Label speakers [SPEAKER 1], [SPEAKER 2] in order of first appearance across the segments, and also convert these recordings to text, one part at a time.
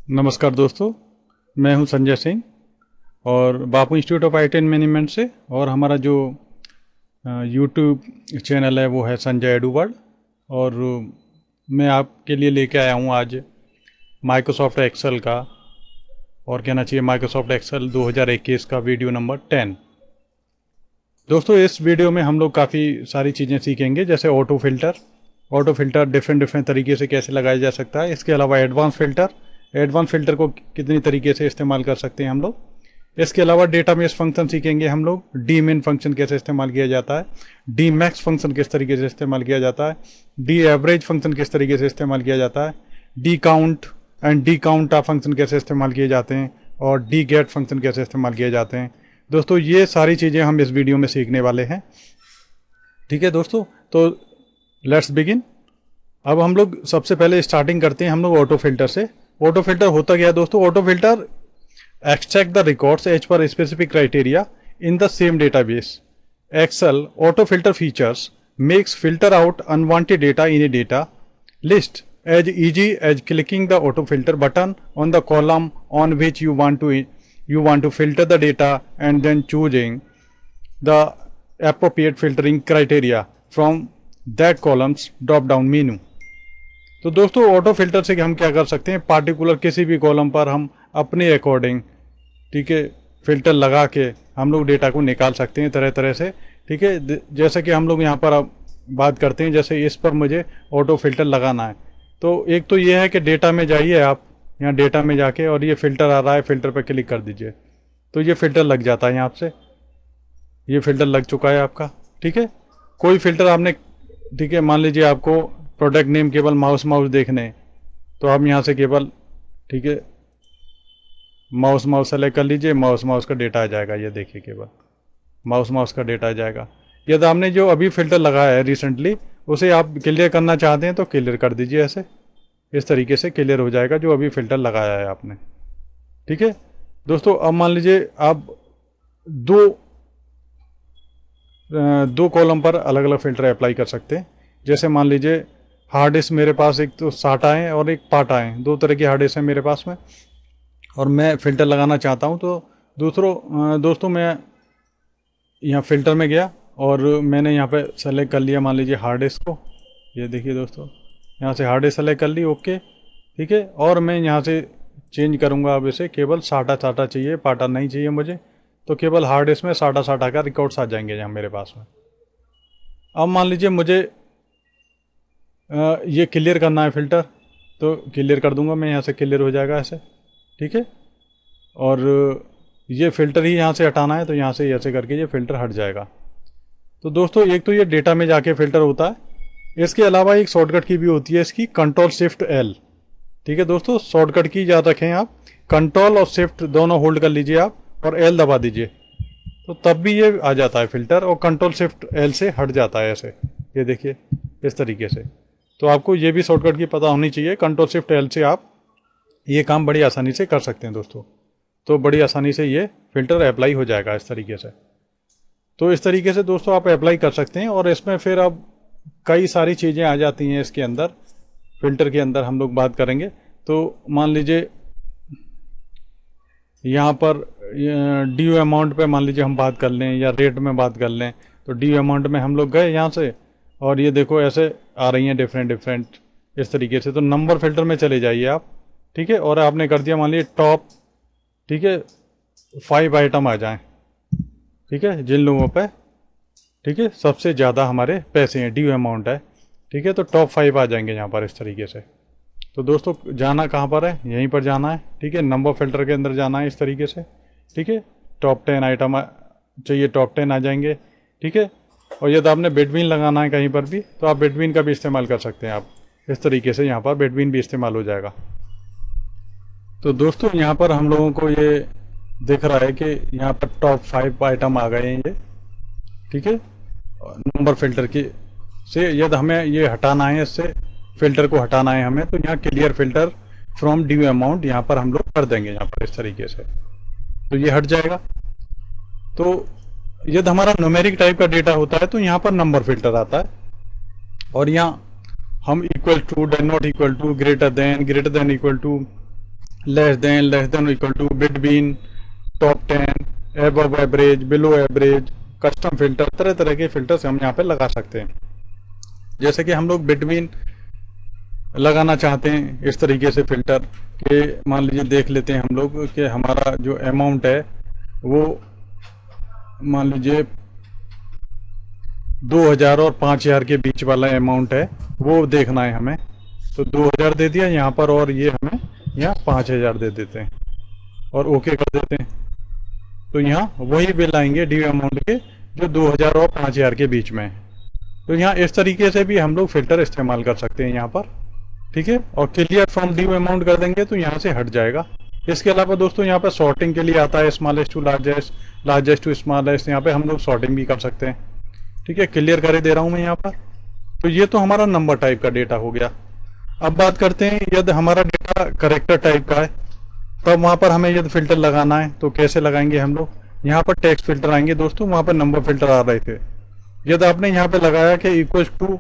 [SPEAKER 1] नमस्कार दोस्तों, मैं हूं संजय सिंह और Bapu institute of IT and management से। और हमारा जो यूट्यूब चैनल है वो है संजय एडू वर्ल्ड। और मैं आपके लिए लेके आया हूं आज माइक्रोसॉफ्ट एक्सेल का, और कहना चाहिए माइक्रोसॉफ्ट एक्सेल 2021 का वीडियो नंबर 10। दोस्तों, इस वीडियो में हम लोग काफ़ी सारी चीज़ें सीखेंगे, जैसे ऑटो फिल्टर डिफरेंट तरीके से कैसे लगाया जा सकता है। इसके अलावा एडवांस फिल्टर को कितनी तरीके से इस्तेमाल कर सकते हैं हम लोग। इसके अलावा डेटाबेस फंक्शन सीखेंगे हम लोग, डी मिन फंक्शन कैसे इस्तेमाल किया जाता है, डी मैक्स फंक्शन किस तरीके से इस्तेमाल किया जाता है, डी एवरेज फंक्शन किस तरीके से इस्तेमाल किया जाता है, डी काउंट फंक्शन कैसे इस्तेमाल किए जाते हैं, और डी गेट फंक्शन कैसे इस्तेमाल किए जाते हैं। दोस्तों, ये सारी चीज़ें हम इस वीडियो में सीखने वाले हैं। ठीक है दोस्तों, तो लेट्स बिगिन। अब हम लोग सबसे पहले स्टार्टिंग करते हैं हम लोग ऑटो फिल्टर से। ऑटो फिल्टर होता क्या है दोस्तों? Auto filter extract the records as per specific criteria in the same database. Excel auto filter features makes filter out unwanted data in a data list as easy as clicking the auto filter button on the column on which you want to filter the data and then choosing the appropriate filtering criteria from that columns drop down menu। तो दोस्तों, auto filter से हम क्या कर सकते हैं, particular किसी भी कॉलम पर हम अपने अकॉर्डिंग, ठीक है, फिल्टर लगा के हम लोग डेटा को निकाल सकते हैं तरह तरह से। ठीक है, जैसे कि हम लोग यहाँ पर अब बात करते हैं, जैसे इस पर मुझे ऑटो फिल्टर लगाना है। तो एक तो ये है कि डेटा में जाइए आप, यहाँ डेटा में जाके, और ये फिल्टर आ रहा है, फिल्टर पर क्लिक कर दीजिए तो ये फिल्टर लग जाता है। यहाँ से ये फिल्टर लग चुका है आपका। ठीक है, कोई फिल्टर आपने, ठीक है, मान लीजिए आपको प्रोडक्ट नेम केवल माउस देखने, तो आप यहाँ से केवल, ठीक है, माउस सेलेक्ट कर लीजिए, माउस का डेटा आ जाएगा। ये देखिए, केवल माउस का डेटा आ जाएगा। यदि आपने जो अभी फिल्टर लगाया है रिसेंटली, उसे आप क्लियर करना चाहते हैं तो क्लियर कर दीजिए। ऐसे इस तरीके से क्लियर हो जाएगा जो अभी फिल्टर लगाया है आपने। ठीक है दोस्तों, अब मान लीजिए आप दो कॉलम पर अलग अलग फिल्टर अप्लाई कर सकते हैं। जैसे मान लीजिए हार्ड डिस्क मेरे पास एक तो साटा है और एक पाटा है, दो तरह की हार्ड डिस्क है मेरे पास में, और मैं फ़िल्टर लगाना चाहता हूं। तो दोस्तों मैं यहाँ फ़िल्टर में गया और मैंने यहाँ पे सेलेक्ट कर लिया, मान लीजिए हार्ड डिस्क को। ये देखिए दोस्तों, यहाँ से हार्ड डिस्क सेलेक्ट कर ली, ओके। ठीक है, और मैं यहाँ से चेंज करूँगा। अब इसे केवल साटा चाहिए, पाटा नहीं चाहिए मुझे, तो केवल हार्ड डिस्क में साटा का रिकॉर्ड्स आ जाएंगे यहाँ मेरे पास में। अब मान लीजिए मुझे ये क्लियर करना है फिल्टर, तो क्लियर कर दूंगा मैं, यहाँ से क्लियर हो जाएगा ऐसे। ठीक है, और ये फ़िल्टर ही यहाँ से हटाना है, तो यहाँ से ऐसे करके ये फ़िल्टर हट जाएगा। तो दोस्तों, एक तो ये डेटा में जाके फ़िल्टर होता है। इसके अलावा एक शॉर्टकट की भी होती है इसकी, Ctrl+Shift+L। ठीक है दोस्तों, शॉर्टकट की याद रखें आप, कंट्रोल और शिफ्ट दोनों होल्ड कर लीजिए आप, और L दबा दीजिए, तो तब भी ये आ जाता है फ़िल्टर, और Ctrl+Shift+L से हट जाता है ऐसे। ये देखिए इस तरीके से। तो आपको ये भी शॉर्टकट की पता होनी चाहिए। Ctrl+Shift+L से आप ये काम बड़ी आसानी से कर सकते हैं दोस्तों। तो बड़ी आसानी से ये फ़िल्टर अप्लाई हो जाएगा इस तरीके से। तो इस तरीके से दोस्तों आप अप्लाई कर सकते हैं। और इसमें फिर अब कई सारी चीज़ें आ जाती हैं इसके अंदर, फ़िल्टर के अंदर हम लोग बात करेंगे। तो मान लीजिए यहाँ पर ड्यू अमाउंट पे मान लीजिए हम बात कर लें, या रेट में बात कर लें। तो ड्यू अमाउंट में हम लोग गए यहाँ से, और ये देखो ऐसे आ रही हैं डिफरेंट इस तरीके से। तो नंबर फिल्टर में चले जाइए आप। ठीक है, और आपने कर दिया मान लीजिए टॉप, ठीक है, 5 आइटम आ जाएं, ठीक है, जिन लोगों पे, ठीक है, सबसे ज़्यादा हमारे पैसे हैं, ड्यू अमाउंट है। ठीक है, तो टॉप 5 आ जाएंगे यहाँ पर इस तरीके से। तो दोस्तों, जाना कहाँ पर है? यहीं पर जाना है। ठीक है, नंबर फिल्टर के अंदर जाना है इस तरीके से। ठीक है, टॉप 10 आइटम चाहिए, टॉप 10 आ जाएंगे। ठीक है, और यदि आपने बिटवीन लगाना है कहीं पर भी, तो आप बिटवीन का भी इस्तेमाल कर सकते हैं आप इस तरीके से। यहाँ पर बिटवीन भी इस्तेमाल हो जाएगा। तो दोस्तों, यहाँ पर हम लोगों को ये दिख रहा है कि यहाँ पर टॉप 5 आइटम आ गए हैं ये। ठीक है, नंबर फिल्टर की से यदि हमें ये हटाना है, इससे फिल्टर को हटाना है हमें, तो यहाँ clear filter from due amount यहाँ पर हम लोग कर देंगे यहाँ पर इस तरीके से, तो ये हट जाएगा। तो यदि हमारा न्यूमेरिक टाइप का डेटा होता है तो यहाँ पर नंबर फिल्टर आता है, और यहाँ हम equal to, not equal to, greater than equal to, less than equal to, between, top 10, above average, below average, custom filter, तरह तरह के फिल्टर्स हम यहाँ पे लगा सकते हैं। जैसे कि हम लोग बिटवीन लगाना चाहते हैं इस तरीके से फिल्टर के, मान लीजिए देख लेते हैं हम लोग कि हमारा जो अमाउंट है वो मान लीजिए 2000 और 5000 के बीच वाला अमाउंट है, वो देखना है हमें। तो 2000 दे दिया यहाँ पर, और ये हमें यहाँ 5000 दे देते हैं और ओके कर देते हैं। तो यहाँ वही बिल आएंगे ड्यू अमाउंट के जो 2000 और 5000 के बीच में है। तो यहाँ इस तरीके से भी हम लोग फिल्टर इस्तेमाल कर सकते हैं यहाँ पर, ठीक है। और क्लियर फ्रॉम ड्यू अमाउंट कर देंगे तो यहाँ से हट जाएगा। इसके अलावा दोस्तों यहाँ पर सॉर्टिंग के लिए आता है, smallest to largest, largest to smallest, यहाँ पे हम लोग सॉर्टिंग भी कर सकते हैं, ठीक है। क्लियर कर दे रहा हूँ मैं यहाँ पर। तो ये तो हमारा नंबर टाइप का डेटा हो गया। अब बात करते हैं यदि हमारा डेटा करेक्टर टाइप का है, तब वहाँ पर हमें यदि फिल्टर लगाना है तो कैसे लगाएंगे हम लोग। यहाँ पर टेक्स्ट फिल्टर आएंगे दोस्तों, वहाँ पर नंबर फिल्टर आ रहे थे। यदि आपने यहाँ पे लगाया कि इक्वल टू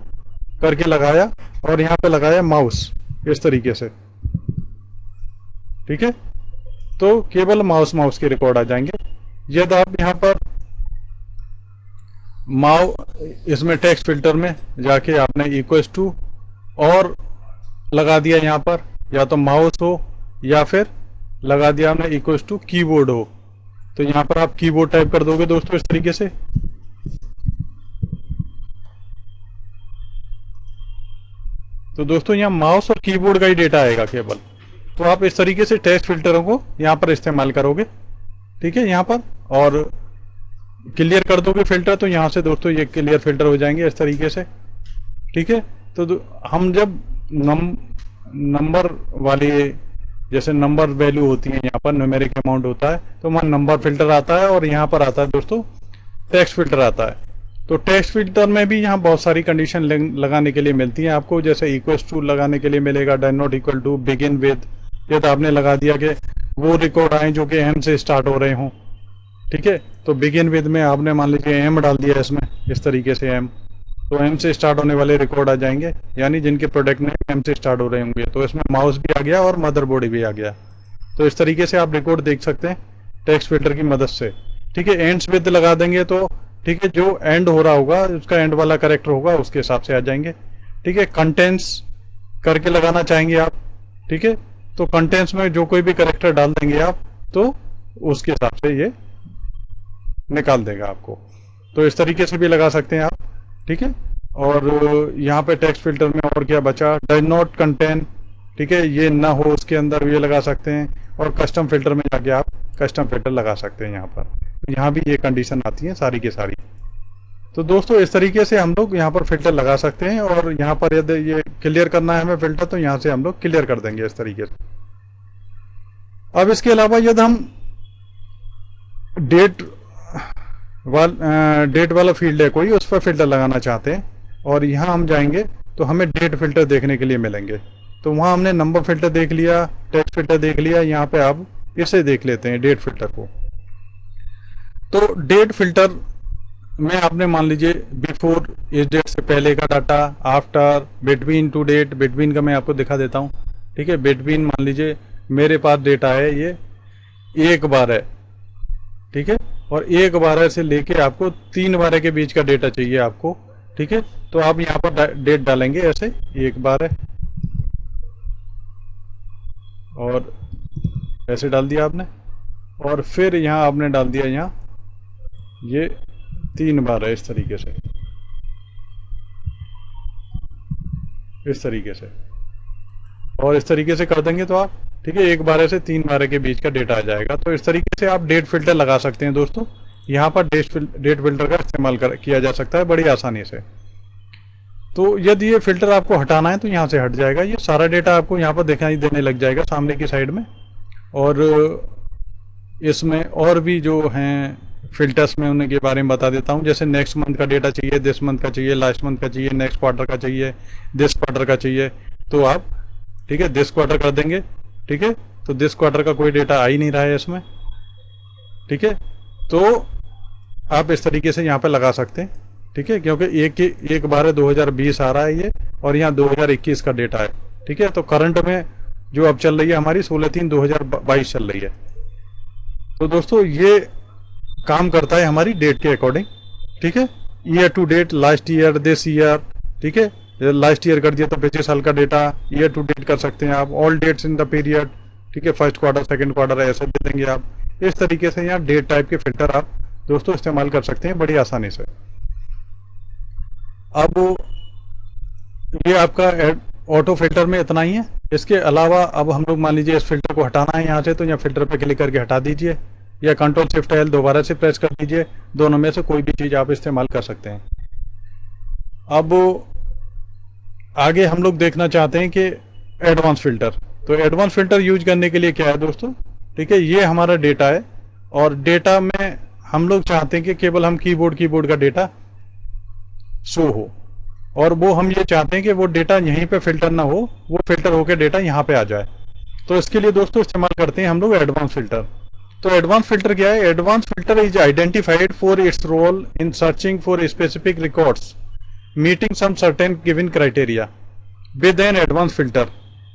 [SPEAKER 1] करके लगाया और यहाँ पे लगाया माउस इस तरीके से, ठीक है, तो केवल माउस के रिकॉर्ड आ जाएंगे। यदि आप यहाँ पर इसमें टेक्स्ट फिल्टर में जाके आपने इक्वल टू और लगा दिया यहाँ पर, या तो माउस हो या फिर लगा दिया आपने इक्वल टू कीबोर्ड हो, तो यहाँ पर आप कीबोर्ड टाइप कर दोगे दोस्तों इस तरीके से। तो दोस्तों यहाँ माउस और कीबोर्ड का ही डेटा आएगा केवल। तो आप इस तरीके से टेक्स्ट फिल्टरों को यहाँ पर इस्तेमाल करोगे, ठीक है, यहाँ पर, और क्लियर कर दोगे फिल्टर, तो यहाँ से दोस्तों ये क्लियर फिल्टर हो जाएंगे इस तरीके से, ठीक है। तो हम जब नंबर वाली, जैसे नंबर वैल्यू होती है यहाँ पर न्यूमेरिक अमाउंट होता है, तो वहाँ नंबर फिल्टर आता है और यहाँ पर आता है दोस्तों टेक्स्ट फिल्टर आता है। तो टेक्स्ट फिल्टर में भी यहाँ बहुत सारी कंडीशन लगाने के लिए मिलती हैं आपको। जैसे इक्वल टू लगाने के लिए मिलेगा, does not equal to, begin with, ये तो आपने लगा दिया कि वो रिकॉर्ड आए जो कि एम से स्टार्ट हो रहे हों, ठीक है। तो बिगिन विद में आपने मान लीजिए एम डाल दिया इसमें इस तरीके से एम, तो एम से स्टार्ट होने वाले रिकॉर्ड आ जाएंगे, यानी जिनके प्रोडक्ट में एम से स्टार्ट हो रहे होंगे। तो इसमें माउस भी आ गया और मदरबोर्ड भी आ गया। तो इस तरीके से आप रिकॉर्ड देख सकते हैं टेक्स्ट फिल्टर की मदद से, ठीक है। एंड्स विद लगा देंगे तो ठीक है, जो एंड हो रहा होगा उसका एंड वाला करेक्टर होगा उसके हिसाब से आ जाएंगे, ठीक है। कंटेंट्स करके लगाना चाहेंगे आप, ठीक है, तो कंटेंट्स में जो कोई भी करेक्टर डाल देंगे आप तो उसके हिसाब से ये निकाल देगा आपको। तो इस तरीके से भी लगा सकते हैं आप, ठीक है। और यहाँ पे टेक्स्ट फिल्टर में और क्या बचा, डज नॉट कंटेन, ठीक है, ये ना हो उसके अंदर ये लगा सकते हैं। और कस्टम फिल्टर में जाके आप कस्टम फिल्टर लगा सकते हैं यहाँ पर। यहाँ भी ये कंडीशन आती है सारी की सारी। तो दोस्तों इस तरीके से हम लोग यहाँ पर फिल्टर लगा सकते हैं। और यहाँ पर यदि ये क्लियर करना है हमें फिल्टर, तो यहाँ से हम लोग क्लियर कर देंगे इस तरीके से। अब इसके अलावा यदि हम डेट वाला फील्ड है कोई, उस पर फिल्टर लगाना चाहते हैं, और यहाँ हम जाएंगे तो हमें डेट फिल्टर देखने के लिए मिलेंगे। तो वहाँ हमने नंबर फिल्टर देख लिया, टेक्स्ट फिल्टर देख लिया, यहाँ पे आप इसे देख लेते हैं डेट फिल्टर को। तो डेट फिल्टर में आपने मान लीजिए बिफोर, इस डेट से पहले का data, after, between two date, between का मैं आपको दिखा देता हूँ, ठीक है। बिटवीन मान लीजिए मेरे पास डेटा है ये 1/12, ठीक है, और 1/12 से लेके आपको 3/12 के बीच का डेटा चाहिए आपको, ठीक है। तो आप यहाँ पर डेट डालेंगे ऐसे 1/12 और ऐसे डाल दिया आपने, और फिर यहाँ आपने डाल दिया यहाँ ये 3/12 इस तरीके से, इस तरीके से, और इस तरीके से कर देंगे तो आप, ठीक है, 1/12 से 3/12 के बीच का डेटा आ जाएगा। तो इस तरीके से आप डेट फिल्टर लगा सकते हैं दोस्तों। यहाँ पर डेट फिल्टर का इस्तेमाल किया जा सकता है बड़ी आसानी से। तो यदि ये फिल्टर आपको हटाना है तो यहाँ से हट जाएगा, ये सारा डेटा आपको यहाँ पर दिखाई देने लग जाएगा सामने की साइड में। और इसमें और भी जो हैं फिल्टर्स में उनके बारे में बता देता हूँ। जैसे नेक्स्ट मंथ का डेटा चाहिए, दिस मंथ का चाहिए, लास्ट मंथ का चाहिए, नेक्स्ट क्वार्टर का चाहिए, दिस क्वार्टर का चाहिए, तो आप, ठीक है, दिस क्वार्टर कर देंगे, ठीक है। तो दिस क्वार्टर का कोई डेटा आ ही नहीं रहा है इसमें, ठीक है। तो आप इस तरीके से यहाँ पे लगा सकते हैं, ठीक है, क्योंकि 1/12/2020 आ रहा है ये, और यहाँ 2021 का डेटा है, ठीक है। तो करंट में जो अब चल रही है हमारी 16/3/2022 चल रही है। तो दोस्तों ये काम करता है हमारी डेट के अकॉर्डिंग, ठीक है, year to date, last year, this year, ठीक है, लास्ट ईयर कर दिया तो पिछले साल का डेटा ईयर टू डेट कर सकते हैं आप, all dates in the period, ठीक है, फर्स्ट क्वार्टर, सेकंड क्वार्टर ऐसे दे देंगे आप। इस तरीके से यहाँ डेट टाइप के फिल्टर आप दोस्तों इस्तेमाल कर सकते हैं बड़ी आसानी से। अब ये आपका ऑटो फिल्टर में इतना ही है। इसके अलावा अब हम लोग मान लीजिए इस फिल्टर को हटाना है यहाँ से, तो यहाँ फिल्टर पे क्लिक करके हटा दीजिए, या कंट्रोल शिफ्ट एल दोबारा से प्रेस कर दीजिए, दोनों में से कोई भी चीज़ आप इस्तेमाल कर सकते हैं। अब आगे हम लोग देखना चाहते हैं कि एडवांस फिल्टर। तो एडवांस फिल्टर यूज करने के लिए क्या है दोस्तों, ठीक है, ये हमारा डेटा है और डेटा में हम लोग चाहते हैं कि केवल हम कीबोर्ड का डेटा शो हो, और वो हम ये चाहते हैं कि वो डेटा यहीं पे फिल्टर ना हो, वो फिल्टर होकर डेटा यहाँ पे आ जाए। तो इसके लिए दोस्तों इस्तेमाल करते हैं हम लोग एडवांस फिल्टर। तो एडवांस फिल्टर क्या है? Advance filter is identified for its role in searching for specific records meeting some certain given criteria. With an advanced filter,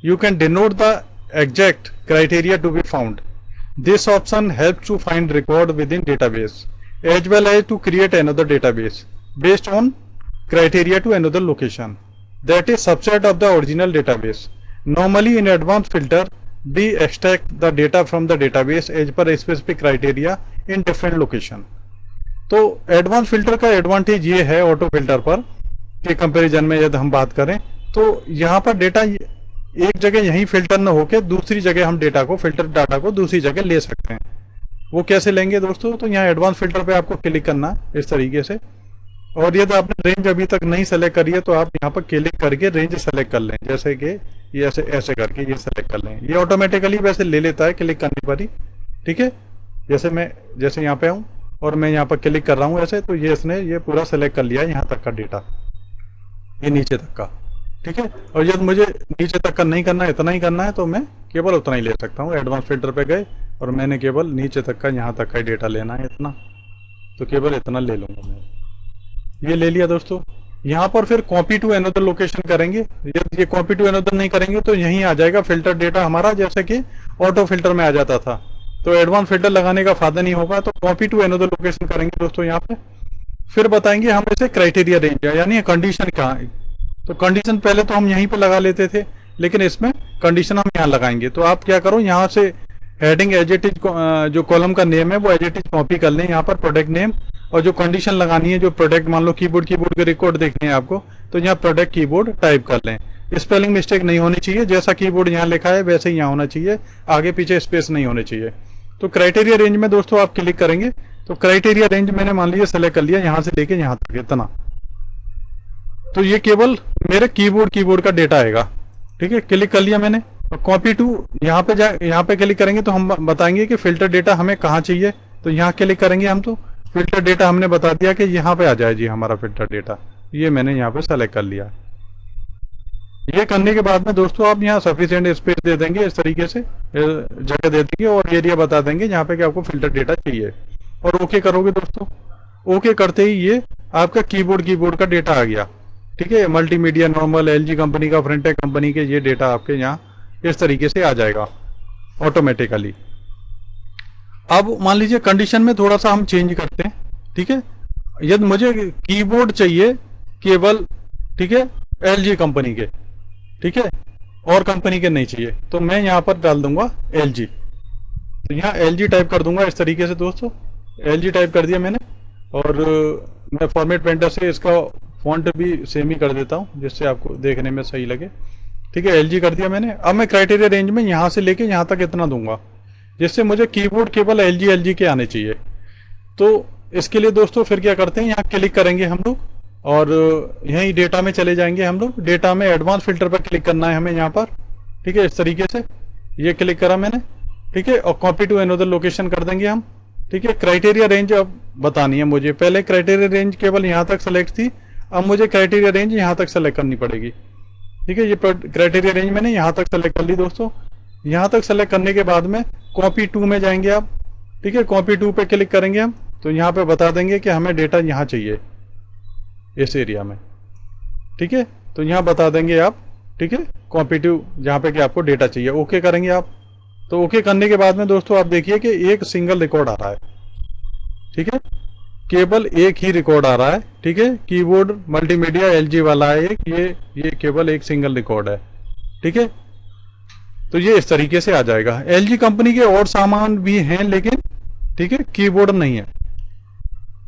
[SPEAKER 1] you can denote the exact criteria to be found. This option helps to find record within database as well as to create another database based on criteria to another location that is subset of the original database. Normally in advanced filter, we extract the data from the database as per a specific criteria in different location. तो advance filter का advantage ये है auto filter पर के comparison में यदि हम बात करें, तो यहाँ पर डेटा एक जगह यहीं फिल्टर न होकर दूसरी जगह हम डेटा को, फिल्टर डाटा को दूसरी जगह ले सकते हैं। वो कैसे लेंगे दोस्तों? तो यहाँ एडवांस फिल्टर पे आपको क्लिक करना इस तरीके से, और यदि आपने रेंज अभी तक नहीं सेलेक्ट करी है तो आप यहाँ पर क्लिक करके रेंज सेलेक्ट कर लें, जैसे कि ये ऐसे करके ये सेलेक्ट कर लें। ये ऑटोमेटिकली वैसे ले लेता है क्लिक करने पर ही, ठीक है। जैसे यहाँ पे हूँ और मैं यहाँ पर क्लिक कर रहा हूँ ऐसे, तो ये इसने ये पूरा सेलेक्ट कर लिया है यहाँ तक का डेटा, ये नीचे तक का, ठीक है। और यदि मुझे नीचे तक का नहीं करना है, इतना ही करना है, तो मैं केवल उतना ही ले सकता हूँ। एडवांस फिल्टर पे गए और मैंने केवल नीचे तक का, यहाँ तक का डेटा लेना है इतना, तो केवल इतना ले लूंगा मैं। ये ले लिया दोस्तों। यहाँ पर फिर कॉपी टू अनदर लोकेशन करेंगे। यदि ये कॉपी टू अनदर नहीं करेंगे तो यहीं आ जाएगा फिल्टर डेटा हमारा, जैसे कि ऑटो फिल्टर में आ जाता था। तो एडवांस फिल्टर लगाने का फायदा नहीं होगा, तो कॉपी टू अनदर लोकेशन करेंगे दोस्तों यहाँ पे। फिर बताएंगे हम इसे क्राइटेरिया रेंज, यानी कंडीशन कहाँ है। तो कंडीशन पहले तो हम यहीं पे लगा लेते थे, लेकिन इसमें कंडीशन हम यहाँ लगाएंगे। तो आप क्या करो, यहाँ से हेडिंग एज इट इज, जो कॉलम का नेम है वो एज इट इज कॉपी कर लें यहाँ पर, प्रोडक्ट नेम, और जो कंडीशन लगानी है, जो प्रोडक्ट, मान लो कीबोर्ड के रिकॉर्ड देखने हैं आपको, तो यहाँ प्रोडक्ट कीबोर्ड टाइप कर लें। स्पेलिंग मिस्टेक नहीं होनी चाहिए, जैसा कीबोर्ड यहाँ लिखा है वैसे ही यहाँ होना चाहिए, आगे पीछे स्पेस नहीं होने चाहिए। तो क्राइटेरिया रेंज में दोस्तों आप क्लिक करेंगे, तो क्राइटेरिया रेंज मैंने मान लीजिए सेलेक्ट कर लिया, यहाँ से लेके यहाँ तक इतना। तो ये केवल मेरे कीबोर्ड का डेटा आएगा, ठीक है। क्लिक कर लिया मैंने, और कॉपी टू यहाँ पे क्लिक करेंगे तो हम बताएंगे कि फिल्टर डेटा हमें कहाँ चाहिए। तो यहाँ क्लिक करेंगे हम, तो फिल्टर डेटा हमने बता दिया कि यहाँ पे आ जाए जी हमारा फिल्टर डेटा। ये मैंने यहाँ पे सेलेक्ट कर लिया। ये करने के बाद में दोस्तों आप यहाँ सफिशिएंट स्पेस दे देंगे, इस तरीके से जगह दे देंगे, और एरिया बता देंगे जहाँ पे कि आपको फिल्टर डेटा चाहिए, और ओके करोगे दोस्तों। ओके करते ही ये आपका कीबोर्ड का डेटा आ गया, ठीक है। मल्टीमीडिया, नॉर्मल, एलजी कंपनी का, फ्रंटेक कंपनी के, ये डेटा आपके यहाँ इस तरीके से आ जाएगा ऑटोमेटिकली। अब मान लीजिए कंडीशन में थोड़ा सा हम चेंज करते हैं, ठीक है। यदि मुझे कीबोर्ड चाहिए केवल, ठीक है, एलजी कंपनी के, ठीक है, और कंपनी के नहीं चाहिए, तो मैं यहाँ पर डाल दूंगा एलजी। तो यहाँ एलजी टाइप कर दूंगा इस तरीके से दोस्तों। एलजी टाइप कर दिया मैंने, और मैं फॉर्मेट पेंटर से इसका फॉन्ट भी सेम ही कर देता हूँ, जिससे आपको देखने में सही लगे, ठीक है। एलजी कर दिया मैंने। अब मैं क्राइटेरिया रेंज में यहाँ से लेके यहाँ तक इतना दूंगा, जिससे मुझे कीबोर्ड केवल एलजी के आने चाहिए। तो इसके लिए दोस्तों फिर क्या करते हैं, यहाँ क्लिक करेंगे हम लोग, और यहीं डेटा में चले जाएंगे हम लोग। डेटा में एडवांस फिल्टर पर क्लिक करना है हमें यहाँ पर, ठीक है, इस तरीके से। ये क्लिक करा मैंने, ठीक है, और कॉपी टू अनदर लोकेशन कर देंगे हम, ठीक है। क्राइटेरिया रेंज अब बतानी है मुझे। पहले क्राइटेरिया रेंज केवल यहाँ तक सेलेक्ट थी, अब मुझे क्राइटेरिया रेंज यहाँ तक सेलेक्ट करनी पड़ेगी, ठीक है। ये क्राइटेरिया रेंज मैंने यहाँ तक सेलेक्ट कर ली दोस्तों। यहाँ तक सेलेक्ट करने के बाद में कॉपी टू में जाएंगे आप, ठीक है। कॉपी टू पे क्लिक करेंगे हम, तो यहाँ पे बता देंगे कि हमें डेटा यहाँ चाहिए इस एरिया में, ठीक है। तो यहाँ बता देंगे आप ठीक है, कॉपी टू जहाँ पे कि आपको डेटा चाहिए, ओके करेंगे आप। तो ओके करने के बाद में दोस्तों आप देखिए कि एक सिंगल रिकॉर्ड आ रहा है, ठीक है, केवल एक ही रिकॉर्ड आ रहा है, ठीक है। कीबोर्ड मल्टीमीडिया एलजी वाला है एक, ये केवल एक सिंगल रिकॉर्ड है, ठीक है। तो ये इस तरीके से आ जाएगा। एलजी कंपनी के और सामान भी हैं लेकिन, ठीक है, कीबोर्ड नहीं है,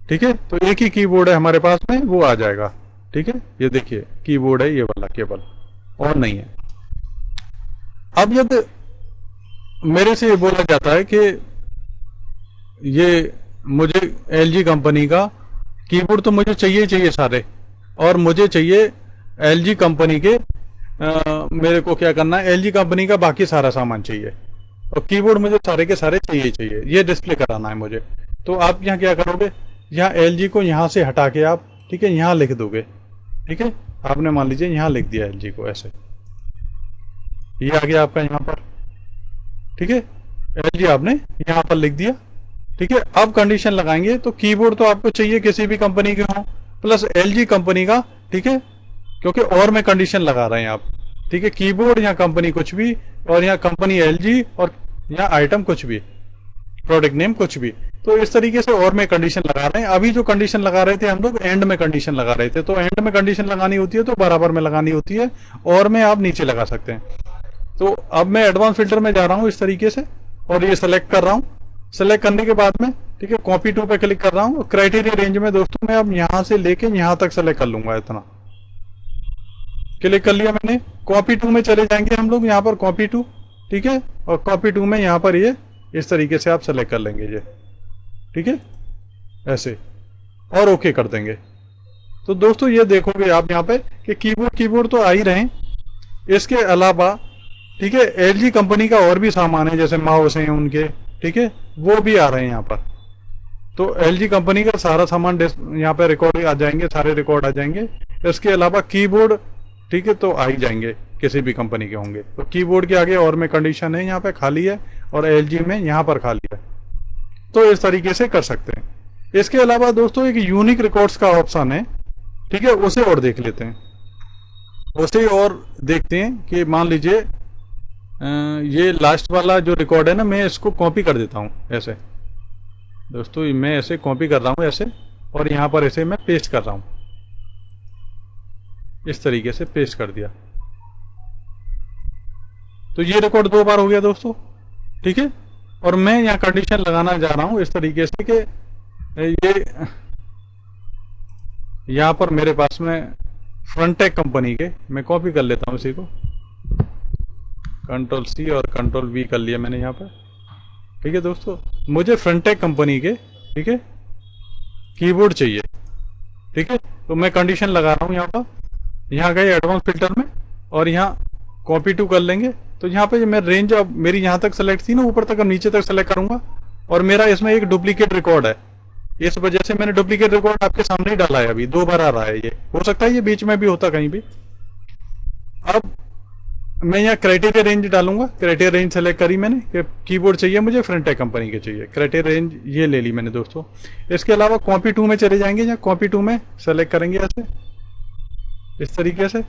[SPEAKER 1] ठीक है। तो एक ही कीबोर्ड है हमारे पास में, वो आ जाएगा, ठीक है। ये देखिए कीबोर्ड है ये वाला केवल, और नहीं है। अब यदि मेरे से ये बोला जाता है कि ये मुझे एलजी कंपनी का कीबोर्ड तो मुझे चाहिए ही चाहिए सारे, और मुझे चाहिए एलजी कंपनी के मेरे को क्या करना है, एलजी कंपनी का बाकी सारा सामान चाहिए, और कीबोर्ड मुझे सारे के सारे चाहिए ही चाहिए, ये डिस्प्ले कराना है मुझे। तो आप यहाँ क्या करोगे, यहाँ एलजी को यहाँ से हटा के आप, ठीक है, यहाँ लिख दोगे, ठीक है। आपने मान लीजिए यहाँ लिख दिया एलजी को, ऐसे ये आ गया आपका यहाँ पर, ठीक है। एलजी आपने यहाँ पर लिख दिया, ठीक है। अब कंडीशन लगाएंगे तो कीबोर्ड तो आपको चाहिए किसी भी कंपनी के हो, प्लस एलजी कंपनी का, ठीक है, क्योंकि और में कंडीशन लगा रहे हैं आप, ठीक है। कीबोर्ड यहाँ कंपनी कुछ भी, और यहाँ कंपनी एलजी, और यहाँ आइटम कुछ भी, प्रोडक्ट नेम कुछ भी। तो इस तरीके से और में कंडीशन लगा रहे हैं। अभी जो कंडीशन लगा रहे थे हम लोग एंड में कंडीशन लगा रहे थे, तो एंड में कंडीशन लगानी होती है तो बराबर में लगानी होती है, और में आप नीचे लगा सकते हैं। तो अब मैं एडवांस फिल्टर में जा रहा हूं इस तरीके से, और ये सेलेक्ट कर रहा हूं। सेलेक्ट करने के बाद में, ठीक है, कॉपी टू पे क्लिक कर रहा हूं। क्राइटेरिया रेंज में दोस्तों मैं अब यहां से लेके यहां तक सेलेक्ट कर लूंगा, इतना क्लिक कर लिया मैंने। कॉपी टू में चले जाएंगे हम लोग, यहाँ पर कॉपी टू, ठीक है, और कॉपी टू में यहाँ पर ये इस तरीके से आप सेलेक्ट कर लेंगे ये, ठीक है, ऐसे, और ओके कर देंगे। तो दोस्तों ये देखोगे आप यहाँ पे कि कीबोर्ड तो आ ही रहे हैं, इसके अलावा, ठीक है, एलजी कंपनी का और भी सामान है, जैसे माउस हैं उनके, ठीक है, वो भी आ रहे हैं यहाँ पर। तो एलजी कंपनी का सारा सामान यहाँ पे रिकॉर्ड आ जाएंगे, सारे रिकॉर्ड आ जाएंगे। इसके अलावा कीबोर्ड, ठीक है, तो आ ही जाएंगे, किसी भी कंपनी के होंगे। तो कीबोर्ड के आगे और में कंडीशन है, यहाँ पे खाली है, और एलजी में यहाँ पर खाली है। तो इस तरीके से कर सकते हैं। इसके अलावा दोस्तों एक यूनिक रिकॉर्ड्स का ऑप्शन है, ठीक है, उसे और देख लेते हैं। उसे और देखते हैं कि मान लीजिए ये लास्ट वाला जो रिकॉर्ड है ना, मैं इसको कॉपी कर देता हूँ ऐसे दोस्तों, मैं ऐसे कॉपी कर रहा हूँ ऐसे, और यहाँ पर ऐसे मैं पेस्ट कर रहा हूँ, इस तरीके से पेस्ट कर दिया। तो ये रिकॉर्ड 2 बार हो गया दोस्तों, ठीक है। और मैं यहाँ कंडीशन लगाना जा रहा हूँ इस तरीके से कि ये यहाँ पर मेरे पास में फ्रंटेक कंपनी के, मैं कॉपी कर लेता हूँ इसी को, कंट्रोल सी और कंट्रोल वी कर लिया मैंने यहाँ पर, ठीक है दोस्तों। मुझे फ्रंटेक कंपनी के, ठीक है, कीबोर्ड चाहिए, ठीक है। तो मैं कंडीशन लगा रहा हूँ यहाँ पर, यहाँ गए एडवांस फिल्टर में, और यहाँ कॉपी टू कर लेंगे। तो यहाँ पे मैं रेंज अब मेरी यहाँ तक सेलेक्ट थी ना, ऊपर तक, अब नीचे तक सेलेक्ट करूंगा, और मेरा इसमें एक डुप्लीकेट रिकॉर्ड है, इस वजह से मैंने डुप्लीकेट रिकॉर्ड आपके सामने ही डाला है। अभी 2 बार आ रहा है, ये हो सकता है ये बीच में भी होता कहीं भी। अब मैं यहाँ क्राइटेरिया रेंज डालूंगा, क्राइटेरिया रेंज सेलेक्ट करी मैंने कि कीबोर्ड चाहिए मुझे, फ्रंटेक कंपनी के चाहिए, क्राइटेरिया रेंज ये ले ली मैंने दोस्तों। इसके अलावा कॉपी टू में चले जाएंगे, यहाँ कॉपी टू में सेलेक्ट करेंगे ऐसे, इस तरीके से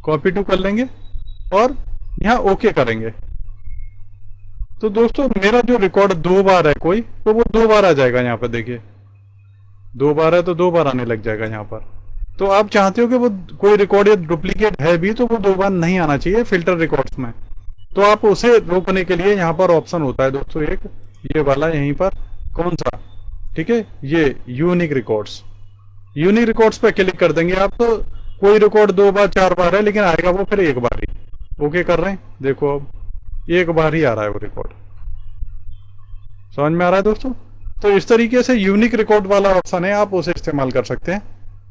[SPEAKER 1] कॉपी टू कर लेंगे, और यहाँ ओके करेंगे। तो दोस्तों मेरा जो रिकॉर्ड 2 बार है कोई, तो वो 2 बार आ जाएगा यहाँ पर, देखिए 2 बार है तो 2 बार आने लग जाएगा यहाँ पर। तो आप चाहते हो कि वो कोई रिकॉर्ड या डुप्लीकेट है भी तो वो 2 बार नहीं आना चाहिए फिल्टर रिकॉर्ड्स में। तो आप उसे रोकने के लिए यहाँ पर ऑप्शन होता है दोस्तों एक, ये वाला यहीं पर, कौन सा, ठीक है, ये यूनिक रिकॉर्ड्स। यूनिक रिकॉर्ड्स पे क्लिक कर देंगे आप, तो कोई रिकॉर्ड 2 बार 4 बार है, लेकिन आएगा वो फिर 1 बार ही। ओके कर रहे हैं, देखो अब 1 बार ही आ रहा है वो रिकॉर्ड, समझ में आ रहा है दोस्तों। तो इस तरीके से यूनिक रिकॉर्ड वाला ऑप्शन है, आप उसे इस्तेमाल कर सकते हैं,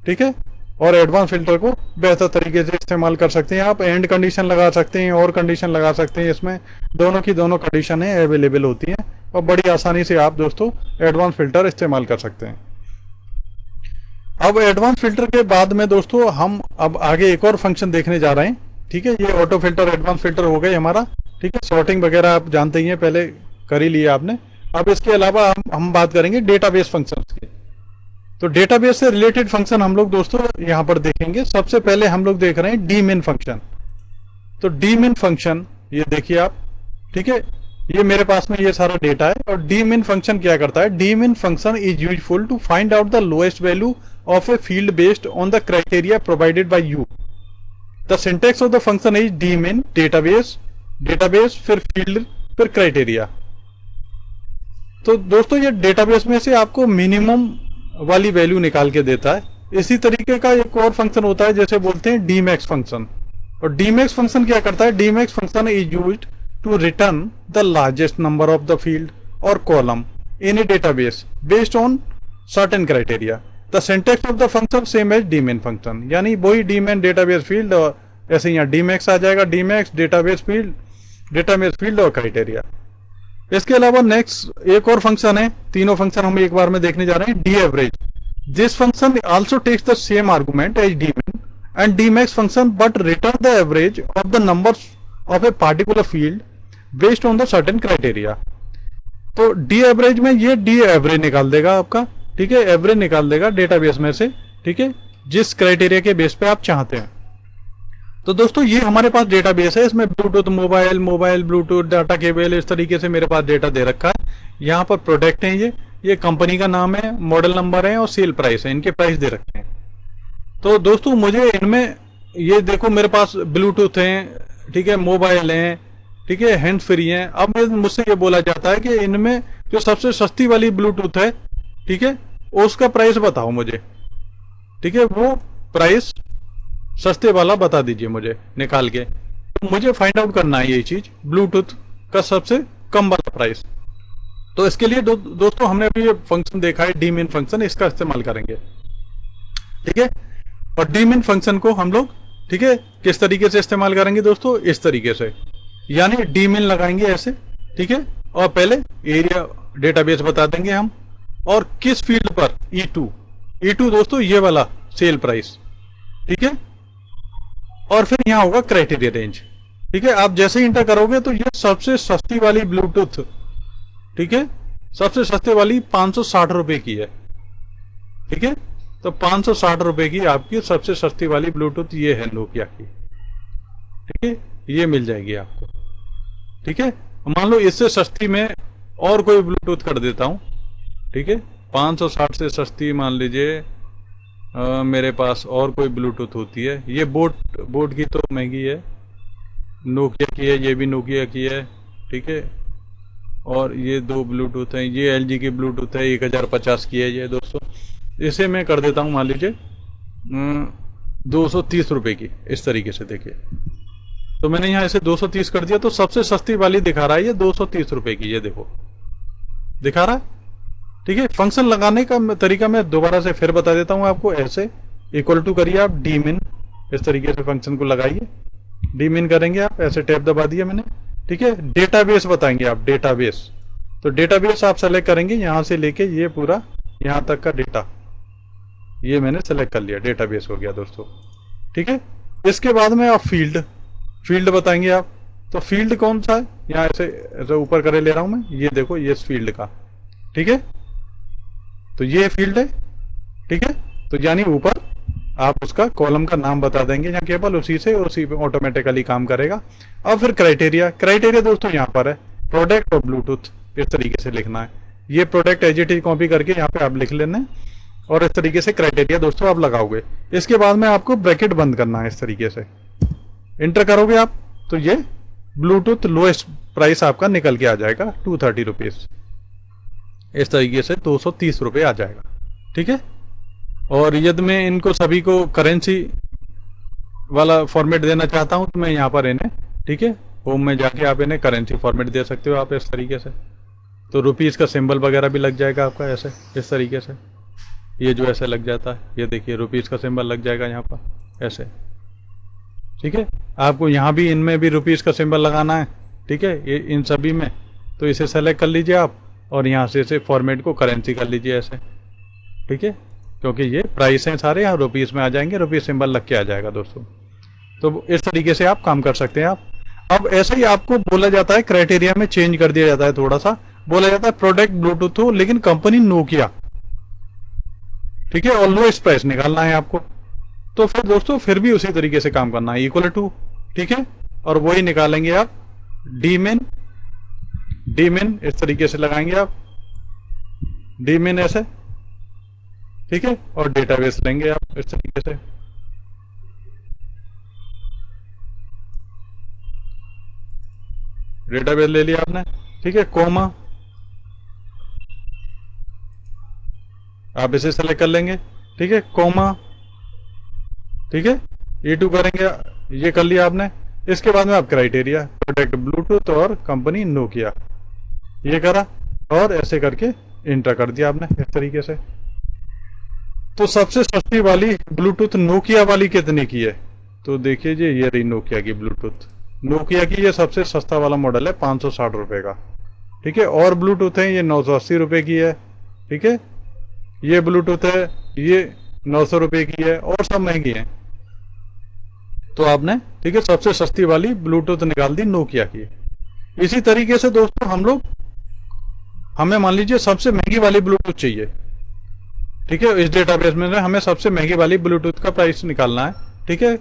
[SPEAKER 1] ठीक है। और एडवांस फिल्टर को बेहतर तरीके से इस्तेमाल कर सकते हैं। आप एंड कंडीशन लगा सकते हैं और कंडीशन लगा सकते हैं, इसमें दोनों की दोनों कंडीशन है अवेलेबल होती हैं, और बड़ी आसानी से आप दोस्तों एडवांस फिल्टर इस्तेमाल कर सकते हैं। अब एडवांस फिल्टर के बाद में दोस्तों हम अब आगे एक और फंक्शन देखने जा रहे हैं, ठीक है। ये ऑटो फिल्टर एडवांस फिल्टर हो गए हमारा, ठीक है। सॉर्टिंग वगैरह आप जानते ही हैं, पहले कर ही लिया आपने। अब इसके अलावा हम बात करेंगे डेटाबेस फंक्शंस की। तो डेटाबेस से रिलेटेड फंक्शन हम लोग दोस्तों यहाँ पर देखेंगे। सबसे पहले हम लोग देख रहे हैं डीमिन फंक्शन। तो dmin फंक्शन ये देखिए आप, ठीक है, ये मेरे पास में ये सारा डेटा है। और dmin फंक्शन क्या करता है, dmin function is useful to find out the lowest value of a field based on the criteria provided by you. The syntax of the function is dmin database, database फिर field फिर criteria. तो दोस्तों ये database में से आपको minimum वाली value निकाल के देता है। इसी तरीके का एक और फंक्शन होता है जैसे बोलते हैं dmax फंक्शन। और dmax फंक्शन क्या करता है, dmax function is used to return the largest number of the field और column in a database based on certain criteria. The syntax of the function same as dmin function, यानी वही dmin database field और ऐसे यहाँ dmax आ जाएगा, dmax database field और criteria. इसके अलावा नेक्स्ट एक और फंक्शन है, तीनों फंक्शन हम एक बार में देखने जा रहे हैं। dAverage, this function also takes the same argument as dmin and dmax function but return the average of the numbers of a particular field based on the certain criteria. तो dAverage में ये dAverage निकाल देगा आपका, ठीक है, average निकाल देगा डेटाबेस में से, ठीक है, जिस क्राइटेरिया के बेस पे आप चाहते हैं। तो दोस्तों ये हमारे पास डेटाबेस है, इसमें Bluetooth mobile Bluetooth data cable इस तरीके से मेरे पास डेटा दे रखा है। यहाँ पर प्रोडक्ट है, ये कंपनी का नाम है, मॉडल नंबर है और सेल प्राइस है, इनके प्राइस दे रखे हैं। तो दोस्तों मुझे इनमें ये देखो मेरे पास ब्लूटूथ है, ठीक है, मोबाइल है, ठीक है, हैंड फ्री है। अब मुझसे ये बोला जाता है कि इनमें जो सबसे सस्ती वाली ब्लूटूथ है, ठीक है, उसका प्राइस बताओ मुझे, ठीक है, वो प्राइस सस्ते वाला बता दीजिए मुझे निकाल के। तो मुझे फाइंड आउट करना है ये चीज, ब्लूटूथ का सबसे कम वाला प्राइस। तो इसके लिए दोस्तों हमने अभी ये फंक्शन देखा है dmin फंक्शन, इसका इस्तेमाल करेंगे, ठीक है। और dmin फंक्शन को हम लोग, ठीक है, किस तरीके से इस्तेमाल करेंगे दोस्तों, इस तरीके से, यानी dmin लगाएंगे ऐसे, ठीक है, और पहले एरिया डेटाबेस बता देंगे हम, और किस फील्ड पर E2 दोस्तों ये वाला सेल प्राइस, ठीक है, और फिर यहां होगा क्राइटेरिया रेंज, ठीक है। आप जैसे ही इंटर करोगे तो ये सबसे सस्ती वाली ब्लूटूथ, ठीक है, सबसे सस्ते वाली 560 रुपए की है, ठीक है। तो 560 रुपए की आपकी सबसे सस्ती वाली ब्लूटूथ ये है नोकिया की, ठीक है, ये मिल जाएगी आपको, ठीक है। मान लो इससे सस्ती में और कोई ब्लूटूथ कर देता हूं, ठीक है, 560 से सस्ती मान लीजिए मेरे पास और कोई ब्लूटूथ होती है, ये बोट की तो महंगी है, नोकिया की है, ये भी नोकिया की है, ठीक है। और ये दो ब्लूटूथ हैं, ये LG की ब्लूटूथ है, 1050 की है ये दोस्तों। इसे मैं कर देता हूँ मान लीजिए 230 रुपए की, इस तरीके से देखिए। तो मैंने यहाँ इसे 230 कर दिया, तो सबसे सस्ती वाली दिखा रहा है ये 230 रुपए की, ये देखो दिखा रहा है, ठीक है। फंक्शन लगाने का तरीका मैं दोबारा से फिर बता देता हूं आपको, ऐसे इक्वल टू करिए आप dmin, इस तरीके से फंक्शन को लगाइए, dmin करेंगे आप, ऐसे टैब दबा दिया मैंने, ठीक है। डेटाबेस बताएंगे आप, डेटाबेस, तो डेटाबेस आप सेलेक्ट करेंगे, यहां से लेके ये पूरा यहां तक का डेटा, ये मैंने सेलेक्ट कर लिया, डेटाबेस हो गया दोस्तों, ठीक है। इसके बाद में आप फील्ड बताएंगे आप, तो फील्ड कौन सा है, यहाँ ऐसे ऊपर करे ले रहा हूं मैं, ये देखो ये फील्ड का, ठीक है, तो ये फील्ड है, ठीक है। तो यानी ऊपर आप उसका कॉलम का नाम बता देंगे, यहाँ केवल उसी पे ऑटोमेटिकली काम करेगा। अब फिर क्राइटेरिया दोस्तों यहाँ पर है, प्रोडक्ट और ब्लूटूथ, इस तरीके से लिखना है। ये product as it is copy करके यहाँ पे आप लिख लेना, और इस तरीके से क्राइटेरिया दोस्तों आप लगाओगे। इसके बाद में आपको ब्रैकेट बंद करना है, इस तरीके से इंटर करोगे आप, तो ये ब्लूटूथ लोएस्ट प्राइस आपका निकल के आ जाएगा 230 रुपीज, इस तरीके से 230 रुपये आ जाएगा, ठीक है। और यदि मैं इनको सभी को करेंसी वाला फॉर्मेट देना चाहता हूं तो मैं यहाँ पर इन्हें, ठीक है, होम में जाके आप इन्हें करेंसी फॉर्मेट दे सकते हो आप, इस तरीके से। तो रुपीस का सिंबल वगैरह भी लग जाएगा आपका ऐसे, इस तरीके से, ये जो ऐसे लग जाता है, ये देखिए रुपीस का सिंबल लग जाएगा यहाँ पर ऐसे, ठीक है। आपको यहाँ भी इनमें भी रुपीस का सिंबल लगाना है, ठीक है, ये इन सभी में, तो इसे सेलेक्ट कर लीजिए आप, और यहाँ से इसे फॉर्मेट को करेंसी कर लीजिए ऐसे, ठीक है, क्योंकि ये प्राइस हैं सारे, यहाँ रुपीस में आ जाएंगे, रुपीस सिंबल लग के आ जाएगा दोस्तों। तो इस तरीके से आप काम कर सकते हैं आप। अब ऐसे ही आपको बोला जाता है, क्राइटेरिया में चेंज कर दिया जाता है, थोड़ा सा बोला जाता है प्रोडक्ट ब्लूटूथ हो लेकिन कंपनी नोकिया, ठीक है, और लोएस्ट प्राइस निकालना है आपको। तो फिर दोस्तों फिर भी उसी तरीके से काम करना है, इक्वल टू, ठीक है, और वही निकालेंगे आप डीमिन। डीमिन इस तरीके से लगाएंगे आप, डीमिन ऐसे, ठीक है, और डेटाबेस लेंगे आप इस तरीके से। डेटाबेस ले लिया आपने, ठीक है, कोमा आप इसे सेलेक्ट कर लेंगे, ठीक है, कोमा, ठीक है, E2 करेंगे, ये कर लिया आपने। इसके बाद में आप क्राइटेरिया, प्रोडक्ट ब्लूटूथ और कंपनी नोकिया, ये करा और ऐसे करके इंटर कर दिया आपने इस तरीके से। तो सबसे सस्ती वाली ब्लूटूथ नोकिया वाली कितने की है? तो देखिए जी, ये रही नोकिया की ब्लूटूथ। नोकिया की ये सबसे सस्ता वाला मॉडल है, 560 रुपए का, ठीक है। और ब्लूटूथ है ये 980 रुपए की है, ठीक है। ये ब्लूटूथ है ये 900 रुपए की है, और सब महंगी है। तो आपने, ठीक है, सबसे सस्ती वाली ब्लूटूथ निकाल दी नोकिया की। इसी तरीके से दोस्तों हमें मान लीजिए सबसे महंगी वाली ब्लूटूथ चाहिए, ठीक है। इस डेटाबेस में हमें सबसे महंगी वाली ब्लूटूथ का प्राइस निकालना है, ठीक है।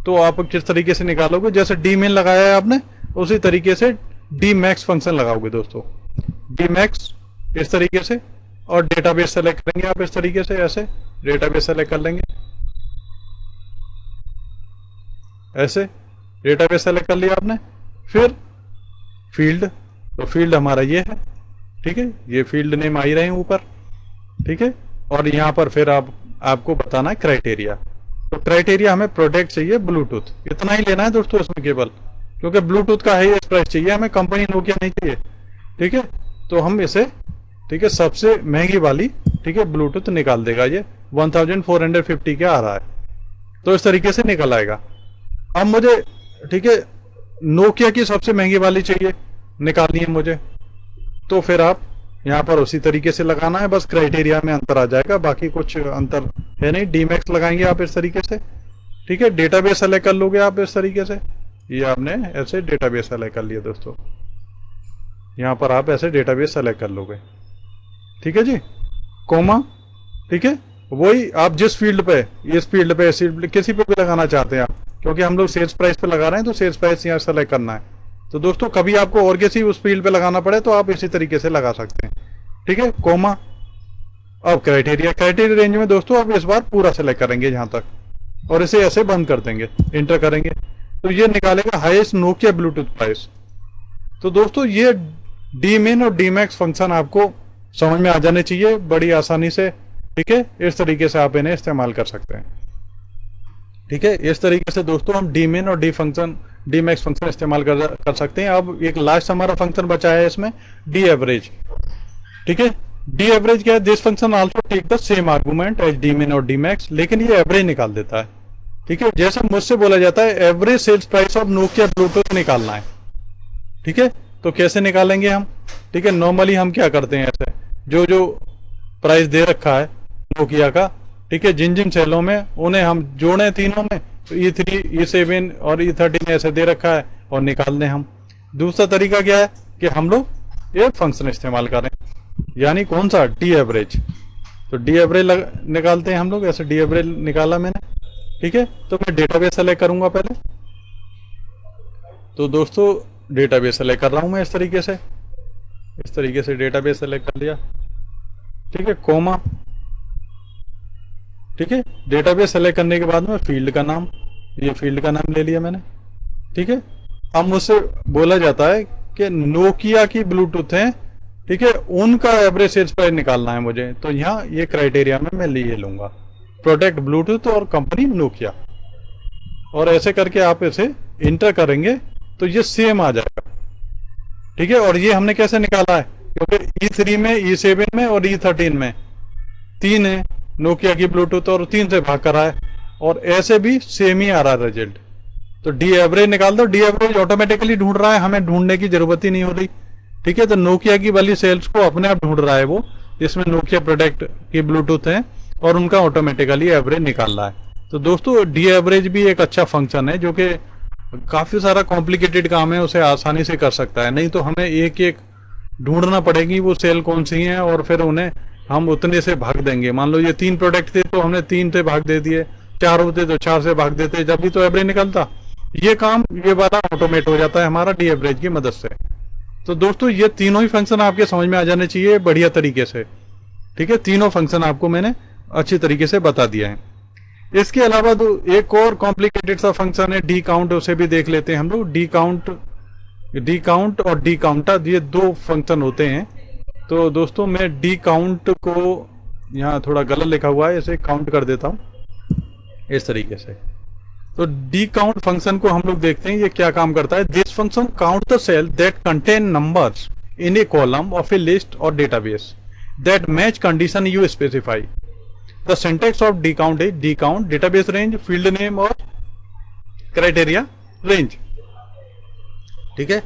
[SPEAKER 1] तो आप किस तरीके से निकालोगे? जैसे डी मेन लगाया है आपने, उसी तरीके से डी मैक्स फंक्शन लगाओगे दोस्तों, डी मैक्स इस तरीके से, और डेटाबेस सेलेक्ट करेंगे आप इस तरीके से, ऐसे डेटाबेस सेलेक्ट कर लेंगे, ऐसे डेटाबेस सेलेक्ट कर लिया आपने। फिर फील्ड, तो फील्ड हमारा ये है, ठीक है, ये फील्ड नेम आ ही रहे हैं ऊपर, ठीक है। और यहां पर फिर आपको बताना है क्राइटेरिया। तो क्राइटेरिया हमें प्रोडक्ट चाहिए ब्लूटूथ, इतना ही लेना है दोस्तों इसमें केवल, क्योंकि ब्लूटूथ का है प्राइस चाहिए हमें, कंपनी नोकिया नहीं चाहिए, ठीक है। तो हम इसे, ठीक है, सबसे महंगी वाली, ठीक है, ब्लूटूथ निकाल देगा। ये 1450 के आ रहा है, तो इस तरीके से निकल आएगा। अब मुझे, ठीक है, नोकिया की सबसे महंगी वाली चाहिए, निकालनी है मुझे, तो फिर आप यहां पर उसी तरीके से लगाना है, बस क्राइटेरिया में अंतर आ जाएगा, बाकी कुछ अंतर है नहीं। डीमैक्स लगाएंगे आप इस तरीके से, ठीक है। डेटाबेस सेलेक्ट कर लोगे आप इस तरीके से, ये आपने ऐसे डेटाबेस सेलेक्ट कर लिया दोस्तों, यहां पर आप ऐसे डेटाबेस सेलेक्ट कर लोगे, ठीक है जी, कोमा, ठीक है। वही आप जिस फील्ड पे, इस फील्ड पे, किसी पे भी लगाना चाहते हैं आप, क्योंकि हम लोग सेल्स प्राइस पे लगा रहे हैं, तो सेल्स प्राइस यहाँ सेलेक्ट करना है। तो दोस्तों कभी आपको और किसी उस फील्ड पे लगाना पड़े तो आप इसी तरीके से लगा सकते हैं, ठीक है, कोमा। अब क्राइटेरिया रेंज में दोस्तों आप इस बार पूरा सेलेक्ट करेंगे यहां तक, और इसे ऐसे बंद कर देंगे, इंटर करेंगे, तो ये निकालेगा हाईएस्ट नोकिया ब्लूटूथ प्राइस। तो दोस्तों ये डीमिन और डीमैक्स फंक्शन आपको समझ में आ जाने चाहिए बड़ी आसानी से, ठीक है। इस तरीके से आप इन्हें इस्तेमाल कर सकते हैं, ठीक है। इस तरीके से दोस्तों हम डीमिन और डी मैक्स फंक्शन इस्तेमाल कर सकते हैं। अब एक लास्ट हमारा फंक्शन बचा है इसमें, डी एवरेज, ठीक है। डी एवरेज क्या है? This function also take the same argument as dmin और डी मैक्स, लेकिन ये एवरेज निकाल देता है, ठीक है। जैसे मुझसे बोला जाता है average sales price of Nokia Bluetooth निकालना है, ठीक है। तो कैसे निकालेंगे हम? ठीक है, नॉर्मली हम क्या करते हैं, ऐसे जो प्राइस दे रखा है नोकिया का, ठीक है, जिन जिन सेलों में उन्हें हम जोड़े तीनों में, तो E3, E7 और E13 ऐसे दे रखा है, और निकाल दें हम। दूसरा तरीका क्या है कि हम लोग ये फंक्शन इस्तेमाल करें, यानी कौन सा? D average. तो डी एवरेज निकालते हैं हम लोग, ऐसे डी एवरेज निकाला मैंने, ठीक है। तो मैं डेटाबेस सेलेक्ट करूंगा पहले, तो दोस्तों डेटाबेस सेलेक्ट कर रहा हूं मैं इस तरीके से डेटाबेस सेलेक्ट कर लिया, ठीक है, कोमा, ठीक है। डेटाबेस सेलेक्ट करने के बाद में फील्ड का नाम, ये फील्ड का नाम ले लिया मैंने, ठीक है। अब मुझसे बोला जाता है कि नोकिया की ब्लूटूथ है, ठीक है, उनका एवरेज सेल्स प्राइस निकालना है मुझे, तो यहाँ ये क्राइटेरिया में मैं लिए लूंगा प्रोडक्ट ब्लूटूथ और कंपनी नोकिया, और ऐसे करके आप इसे इंटर करेंगे तो ये सेम आ जाएगा, ठीक है। और ये हमने कैसे निकाला है? क्योंकि E3 में, E7 में और E13 में 3 है नोकिया की ब्लूटूथ, और 3 से भाग करा है, और ऐसे भी सेम ही आ रहा है रिजल्ट। तो डी एवरेज निकाल दो, डी एवरेज ऑटोमेटिकली ढूंढ रहा है, हमें ढूंढने की जरूरत ही नहीं हो रही, ठीक है। तो नोकिया की वाली सेल्स को अपने आप ढूंढ रहा है वो, इसमें नोकिया प्रोडक्ट की ब्लूटूथ है, और उनका ऑटोमेटिकली एवरेज निकाल रहा है। तो दोस्तों डी एवरेज भी एक अच्छा फंक्शन है, जो कि काफी सारा कॉम्प्लिकेटेड काम है उसे आसानी से कर सकता है। नहीं तो हमें एक एक ढूंढना पड़ेगी वो सेल कौन सी है, और फिर उन्हें हम उतने से भाग देंगे। मान लो ये 3 प्रोडक्ट थे तो हमने 3 से भाग दे दिए, 4 होते तो 4 से भाग देते, जब भी तो एवरेज निकलता। ये काम ये वाला ऑटोमेट हो जाता है हमारा डी एवरेज की मदद से। तो दोस्तों ये तीनों ही फंक्शन आपके समझ में आ जाने चाहिए बढ़िया तरीके से। ठीक है, तीनों फंक्शन आपको मैंने अच्छी तरीके से बता दिया है। इसके अलावा एक और कॉम्प्लिकेटेड सा फंक्शन है डी काउंट, उसे भी देख लेते हैं हम लोग। डी काउंट और डी काउंटर, ये दो फंक्शन होते हैं। तो दोस्तों मैं डी काउंट को, यहाँ थोड़ा गलत लिखा हुआ है, इसे काउंट कर देता हूं इस तरीके से। तो डी काउंट फंक्शन को हम लोग देखते हैं ये क्या काम करता है। This function count the cell that contain numbers in a column of a list और database that match condition you specify. The syntax of D count is D count database range field name और criteria range. ठीक है,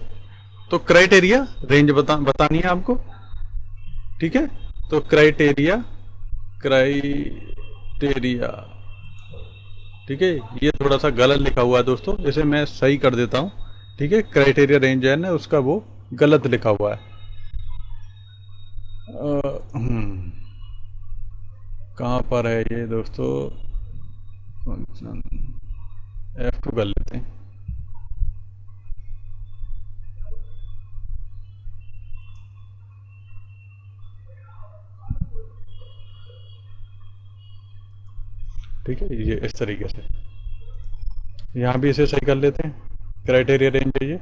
[SPEAKER 1] तो criteria range बतानी है आपको। ठीक है, तो क्राइटेरिया, ठीक है, ये थोड़ा सा गलत लिखा हुआ है दोस्तों, इसे मैं सही कर देता हूं। ठीक है, क्राइटेरिया रेंज है ना, उसका वो गलत लिखा हुआ है। कहां पर है ये दोस्तों, फंक्शन F2 कर लेते हैं। ठीक है, ये इस तरीके से यहां भी इसे सही कर लेते हैं। क्राइटेरिया रेंज है ये।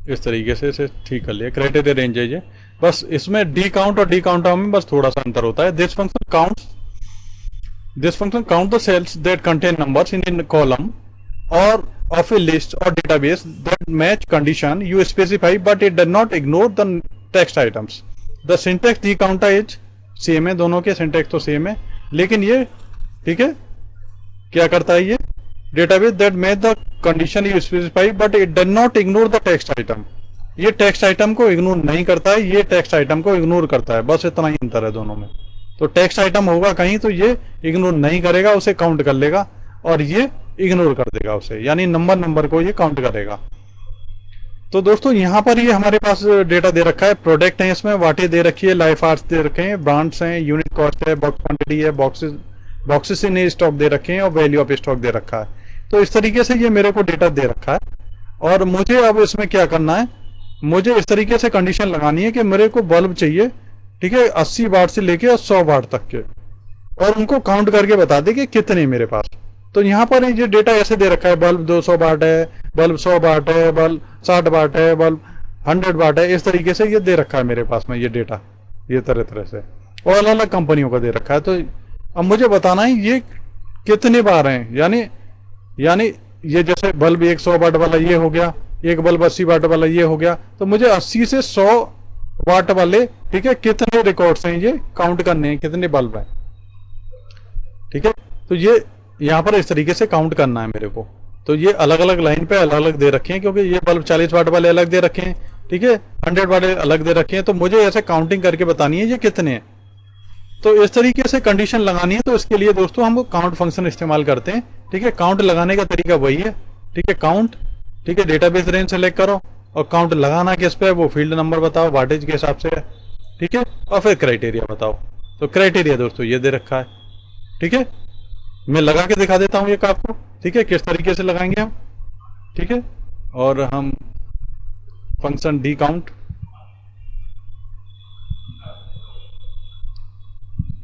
[SPEAKER 1] इस तरीके से इसे ठीक कर लिया, क्राइटेरिया रेंज है ये। बस इसमें डी काउंट और डी काउंटर में बस थोड़ा सा अंतर होता है। This function count the cells that contain numbers in column और of a list or database that match condition you specify, but it does not ignore the text items. The syntax D counter is same है, दोनों के syntax तो same है, लेकिन ये ठीक है क्या करता है, ये database that match the condition you specify but it does not ignore the text item. ये टेक्स्ट आइटम को इग्नोर नहीं करता है, ये टेक्स्ट आइटम को इग्नोर करता है। बस इतना ही अंतर है दोनों में। तो टेक्स्ट आइटम होगा कहीं तो ये इग्नोर नहीं करेगा, उसे काउंट कर लेगा, और ये इग्नोर कर देगा उसे, यानी नंबर को ये काउंट करेगा। तो दोस्तों यहाँ पर ये हमारे पास डेटा दे रखा है, प्रोडक्ट है, इसमें वाटे दे रखी है, लाइफ आर्ट्स दे रखे हैं, ब्रांड्स हैं, यूनिट कॉस्ट है, बॉक्स क्वांटिटी है, बॉक्सेस इन स्टॉक दे रखे हैं, और वैल्यू ऑफ स्टॉक दे रखा है। तो इस तरीके से ये मेरे को डेटा दे रखा है, और मुझे अब इसमें क्या करना है, मुझे इस तरीके से कंडीशन लगानी है कि मेरे को बल्ब चाहिए, ठीक है, 80 वाट से लेके 100 वाट तक के, और उनको काउंट करके बता दे कि कितने मेरे पास। तो यहाँ पर ये डेटा ऐसे दे रखा है, बल्ब 200 वाट है, बल्ब 100 वाट है, बल्ब 60 वाट है, बल्ब 100 वाट है, इस तरीके से ये दे रखा है मेरे पास में ये डेटा, ये तरह तरह से, और अलग अलग कंपनियों का दे रखा है। तो अब मुझे बताना है ये कितने बार हैं, यानी ये जैसे बल्ब 100 वाट वाला ये हो गया, एक बल्ब 80 वाट वाला ये हो गया, तो मुझे 80 से 100 वाट वाले, ठीक है, कितने रिकॉर्ड्स हैं ये काउंट करने हैं, कितने बल्ब हैं। ठीक है, तो ये यहाँ पर इस तरीके से काउंट करना है मेरे को। तो ये अलग अलग लाइन पे अलग अलग दे रखे हैं, क्योंकि ये बल्ब 40 वाट वाले अलग दे रखे हैं, ठीक है, 100 वाले अलग दे रखे हैं, तो मुझे ऐसे काउंटिंग करके बतानी है ये कितने हैं। तो इस तरीके से कंडीशन लगानी है। तो इसके लिए दोस्तों हम काउंट फंक्शन इस्तेमाल करते हैं। ठीक है, काउंट लगाने का तरीका वही है। ठीक है, काउंट, ठीक है, डेटाबेस रेंज सेलेक्ट करो, और काउंट लगाना किस पे है, वो फील्ड नंबर बताओ, वाटेज के हिसाब से है, ठीक है, और फिर क्राइटेरिया बताओ। तो क्राइटेरिया दोस्तों ये दे रखा है। ठीक है, मैं लगा के दिखा देता हूं ये आपको, ठीक है, किस तरीके से लगाएंगे हम। ठीक है, और हम फंक्शन डी काउंट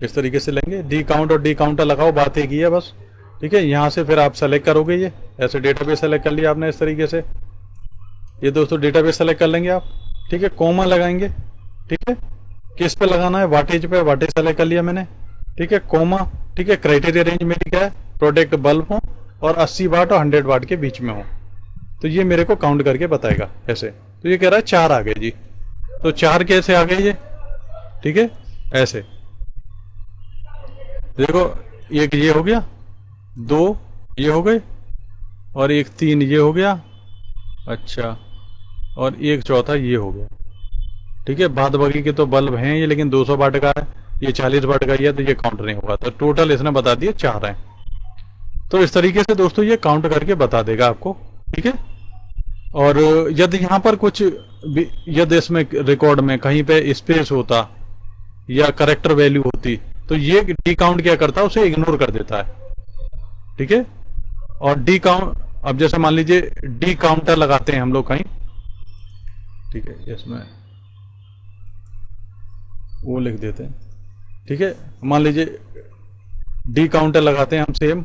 [SPEAKER 1] इस तरीके से लेंगे, डी काउंट और डी काउंटर लगाओ, बात एक ही है बस। ठीक है, यहां से फिर आप सेलेक्ट करोगे, ये ऐसे डेटाबेस सेलेक्ट कर लिया आपने इस तरीके से, ये दोस्तों डेटाबेस सेलेक्ट कर लेंगे आप। ठीक है, कॉमा लगाएंगे, ठीक है, किस पे लगाना है, वाटेज पे, वाटेज सेलेक्ट कर लिया मैंने। ठीक है, कॉमा, ठीक है, क्राइटेरिया रेंज मेरी क्या है, प्रोडक्ट बल्ब हो और 80 वाट और 100 वाट के बीच में हो, तो ये मेरे को काउंट करके बताएगा ऐसे। तो ये कह रहा है 4 आ गए जी, तो 4 कैसे आ गए ये, ठीक है, ऐसे देखो, एक ये हो गया, 2 ये हो गए, और एक 3 ये हो गया, अच्छा, और एक चौथा ये हो गया। ठीक है, बाद बाकी के तो बल्ब हैं ये, लेकिन 200 वाट का है, ये 40 वाट का ही है, तो ये काउंट नहीं होगा। तो टोटल इसने बता दिया 4 हैं। तो इस तरीके से दोस्तों ये काउंट करके बता देगा आपको। ठीक है, और यदि यहाँ पर कुछ यदि इसमें रिकॉर्ड में कहीं पे स्पेस होता या करेक्टर वैल्यू होती तो ये डी काउंट क्या करता है, उसे इग्नोर कर देता है। ठीक है, और डी काउंट, अब जैसे मान लीजिए डी काउंटर लगाते हैं हम लोग कहीं, ठीक है, इसमें वो लिख देते हैं। ठीक है, मान लीजिए डी काउंटर लगाते हैं हम सेम,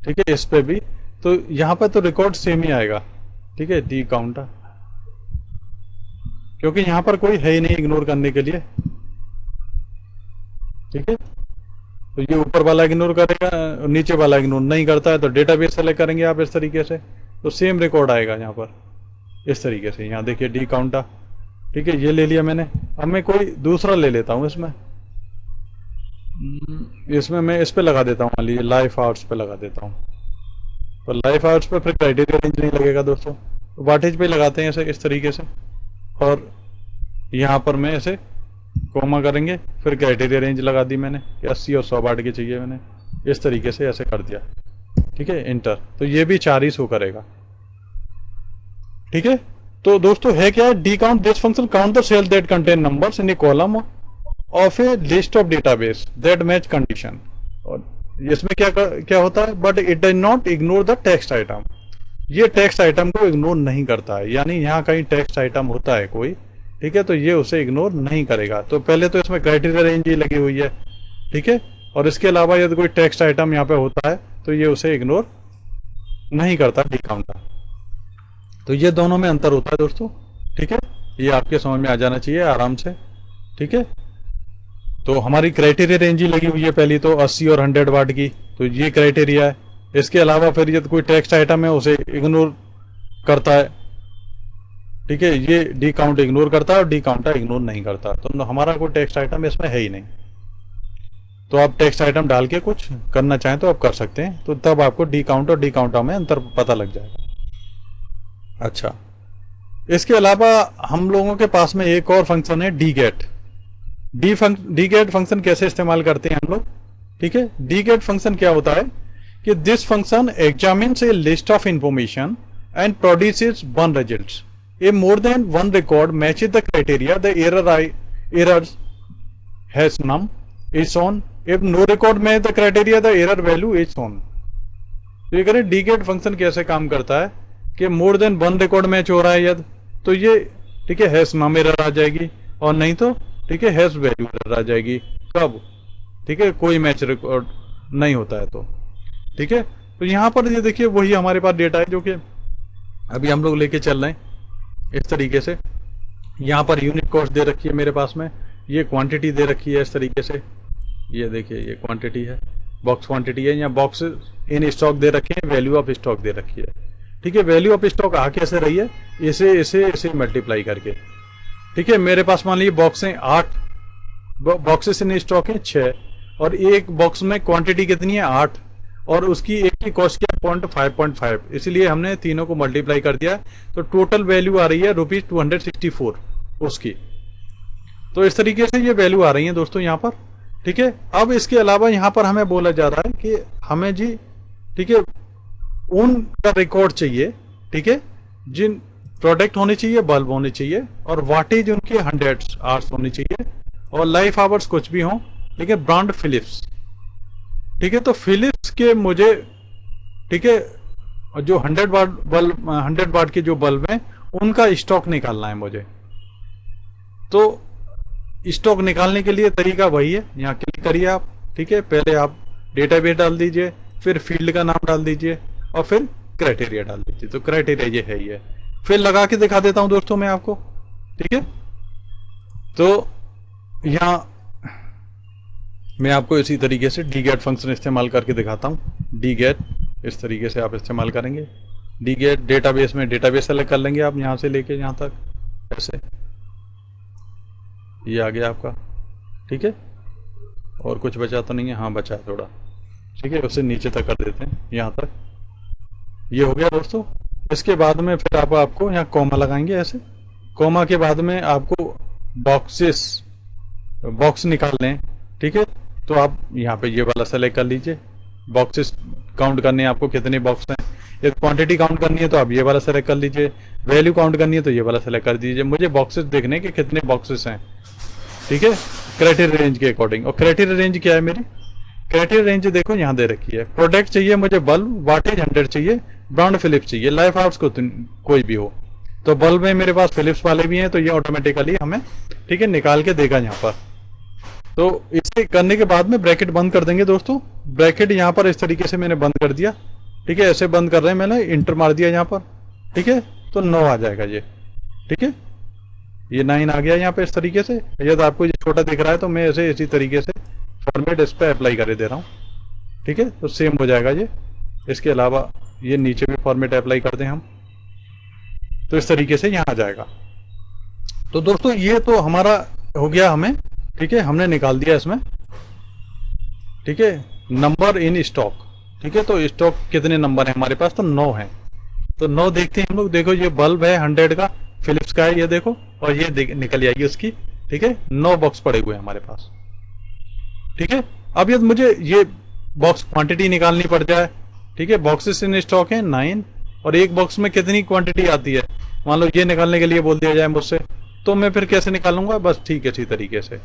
[SPEAKER 1] ठीक है, इस पे भी, तो यहां पर तो रिकॉर्ड सेम ही आएगा। ठीक है, डी काउंटर, क्योंकि यहां पर कोई है ही नहीं इग्नोर करने के लिए। ठीक है, तो ये ऊपर वाला इग्नोर करेगा, नीचे वाला इग्नोर नहीं करता है, तो डेटाबेस सेलेक्ट करेंगे आप इस तरीके से, तो सेम रिकॉर्ड आएगा यहाँ पर इस तरीके से। यहाँ देखिए डी काउंटर, ठीक है, ये ले लिया मैंने। अब मैं कोई दूसरा ले लेता हूँ इसमें मैं इस पे लगा देता हूँ, मान लीजिए लाइफ आवर्स पे लगा देता हूँ। तो लाइफ आवर्स पे फिर क्राइटेरिया रेंज नहीं लगेगा दोस्तों, तो वाटेज पे लगाते हैं ऐसे इस तरीके से, और यहाँ पर मैं ऐसे कोमा करेंगे, फिर क्राइटेरिया रेंज लगा दी मैंने, 80 और 100 वाट की चाहिए मैंने, इस तरीके से ऐसे कर दिया। ठीक है, इंटर, तो ये भी 4 ही शो करेगा। ठीक है, तो दोस्तों है क्या, D count this function count the cell that contain numbers in a column of a list of database that match condition. और इसमें क्या होता है, but it does not ignore the text item, ये टेक्स्ट आइटम को ignore नहीं करता है, यानी यहाँ कहीं टेक्स्ट आइटम होता है कोई, ठीक है, तो ये उसे इग्नोर नहीं करेगा। तो पहले तो इसमें क्राइटेरिया रेंज ही लगी हुई है। ठीक है, और इसके अलावा यदि कोई टेक्स्ट आइटम यहाँ पे होता है तो ये उसे इग्नोर नहीं करता डी काउंटर। तो ये दोनों में अंतर होता है दोस्तों। ठीक है, ये आपके समझ में आ जाना चाहिए आराम से। ठीक है, तो हमारी क्राइटेरिया रेंज ही लगी हुई है पहली तो 80 और 100 वाट की, तो ये क्राइटेरिया है। इसके अलावा फिर यदि कोई टेक्स्ट आइटम है उसे इग्नोर करता है। ठीक है, ये डी काउंट इग्नोर करता है और डी काउंटर इग्नोर नहीं करता, तो हमारा कोई टेक्स्ट आइटम इसमें है ही नहीं। तो आप टेक्स्ट आइटम डाल के कुछ करना चाहें तो आप कर सकते हैं, तो तब आपको डी काउंट और डी काउंटर में अंतर पता लग जाएगा। अच्छा, इसके अलावा हम लोगों के पास में एक और फंक्शन है D get. D get function कैसे इस्तेमाल करते हैं हम लोग। ठीक है, डी गेट फंक्शन क्या होता है कि this function examines A list of information and produces one results. A more than one record matches the criteria, the errors has none is shown. If no record matches the criteria, the error value is shown. तो ये करें D get function कैसे काम करता है कि more than one record match हो रहा है यदि, तो ये ठीक है हैश नाम एरर आ जाएगी, और नहीं तो ठीक है हैश वैल्यू एरर आ जाएगी। कब, ठीक है, कोई मैच रिकॉर्ड नहीं होता है तो। ठीक है, तो यहाँ पर ये देखिए वही हमारे पास डेटा है जो कि अभी हम लोग लेके चल रहे हैं इस तरीके से। यहाँ पर यूनिट कॉस्ट दे रखी है मेरे पास में, ये क्वांटिटी दे रखी है इस तरीके से, ये देखिए ये क्वांटिटी है, बॉक्स क्वांटिटी है, यहाँ बॉक्स इन स्टॉक दे रखे हैं, वैल्यू ऑफ स्टॉक दे रखी है। ठीक है, वैल्यू ऑफ स्टॉक आ कैसे रही है, इसे इसे इसे मल्टीप्लाई करके। ठीक है, मेरे पास मान लीजिए बॉक्स हैं 8, बॉक्सेस इन स्टॉक है 6, और एक बॉक्स में क्वांटिटी कितनी है 8, और उसकी एक की कॉस्ट क्या 5.5, इसलिए हमने तीनों को मल्टीप्लाई कर दिया, तो टोटल वैल्यू आ रही है ₹264 उसकी। तो इस तरीके से ये वैल्यू आ रही है दोस्तों यहाँ पर। ठीक है, अब इसके अलावा यहाँ पर हमें बोला जा रहा है कि हमें जी ठीक है उनका रिकॉर्ड चाहिए, ठीक है, जिन प्रोडक्ट होने चाहिए, बल्ब होने चाहिए, और वाटेज उनके 100 आवर्स होनी चाहिए, और लाइफ आवर्स कुछ भी हों, लेकिन ब्रांड फिलिप्स। ठीक है, तो फिलिप्स के मुझे ठीक है जो 100 वाट के जो बल्ब हैं उनका स्टॉक निकालना है मुझे। तो स्टॉक निकालने के लिए तरीका वही है, यहाँ क्लिक करिए आप। ठीक है, पहले आप डेटाबेस डाल दीजिए, फिर फील्ड का नाम डाल दीजिए, और फिर क्राइटेरिया डाल दीजिए। तो क्राइटेरिया ये है ही है, फिर लगा के दिखा देता हूं दोस्तों मैं आपको। ठीक है, तो यहाँ मैं आपको इसी तरीके से डी गेट फंक्शन इस्तेमाल करके दिखाता हूं। डी गेट इस तरीके से आप इस्तेमाल करेंगे। डी गेट डेटाबेस में डेटाबेस सेलेक्ट कर लेंगे आप, यहां से लेके यहां तक ऐसे, ये आ गया आपका। ठीक है, और कुछ बचा तो नहीं है, हाँ बचा है थोड़ा। ठीक है, उससे नीचे तक कर देते हैं, यहां तक ये हो गया दोस्तों। इसके बाद में फिर आपको यहाँ कॉमा लगाएंगे ऐसे, कॉमा के बाद में आपको बॉक्स निकालने हैं। ठीक है, तो आप यहाँ पे ये वाला सेलेक्ट कर लीजिए, बॉक्सेस काउंट करने हैं आपको कितने बॉक्स हैं। यदि क्वांटिटी काउंट करनी है तो आप ये वाला सेलेक्ट कर लीजिए, वैल्यू काउंट करनी है तो ये वाला सेलेक्ट कर दीजिए। मुझे बॉक्सेस देखने के कितने बॉक्सेस हैं, ठीक है, क्राइटेरिया रेंज के अकॉर्डिंग। और क्राइटेरिया रेंज क्या है मेरी, क्राइटेरिया रेंज देखो यहाँ दे रखी है। प्रोडक्ट चाहिए मुझे बल्ब, वाटेज 100 चाहिए, ब्रांड फिलिप्स चाहिए, लाइफ आवर्स को कोई भी हो। तो बल्ब में मेरे पास फिलिप्स वाले भी हैं, तो ये ऑटोमेटिकली हमें, ठीक है, निकाल के देगा यहाँ पर। तो इसे करने के बाद में ब्रैकेट बंद कर देंगे दोस्तों। ब्रैकेट यहाँ पर इस तरीके से मैंने बंद कर दिया, ठीक है, ऐसे बंद कर रहे हैं, मैंने इंटर मार दिया यहाँ पर, ठीक है, तो 9 आ जाएगा ये, ठीक है, ये 9 आ गया यहाँ पे इस तरीके से। यदि आपको ये छोटा दिख रहा है तो मैं ऐसे इसी तरीके से फॉर्मेट इस पर अप्लाई कर दे रहा हूँ, ठीक है, तो सेम हो जाएगा ये। इसके अलावा ये नीचे भी फॉर्मेट अप्लाई कर दें हम, तो इस तरीके से यहाँ आ जाएगा। तो दोस्तों ये तो हमारा हो गया हमें, ठीक है, हमने निकाल दिया इसमें, ठीक है, नंबर इन स्टॉक, ठीक है। तो स्टॉक कितने नंबर है हमारे पास, तो 9 है। तो 9 देखते हैं हम लोग। देखो ये बल्ब है 100 का, फिलिप्स का है, ये देखो, और ये निकल आएगी उसकी, ठीक है, 9 बॉक्स पड़े हुए हैं हमारे पास, ठीक है। अब यदि मुझे ये बॉक्स क्वांटिटी निकालनी पड़ जाए, ठीक है, बॉक्सेस इन स्टॉक है 9, और एक बॉक्स में कितनी क्वांटिटी आती है, मान लो ये निकालने के लिए बोल दिया जाए मुझसे, तो मैं फिर कैसे निकालूंगा, बस ठीक है, इसी तरीके से।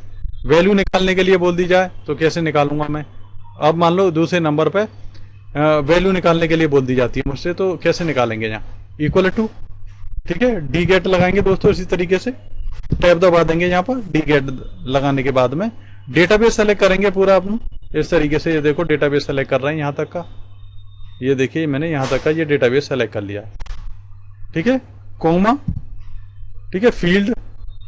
[SPEAKER 1] वैल्यू निकालने के लिए बोल दी जाए तो कैसे निकालूंगा मैं। अब मान लो दूसरे नंबर पे वैल्यू निकालने के लिए बोल दी जाती है मुझसे, तो कैसे निकालेंगे, यहाँ इक्वल टू, ठीक है, डी गेट लगाएंगे दोस्तों इसी तरीके से, टैब दबा देंगे यहाँ पर। डी गेट लगाने के बाद में डेटाबेस सेलेक्ट करेंगे पूरा अपना इस तरीके से। ये देखो डेटाबेस सेलेक्ट कर रहे हैं यहाँ तक का, ये देखिए मैंने यहाँ तक का ये डेटाबेस सेलेक्ट कर लिया, ठीक है, कोमा, ठीक है,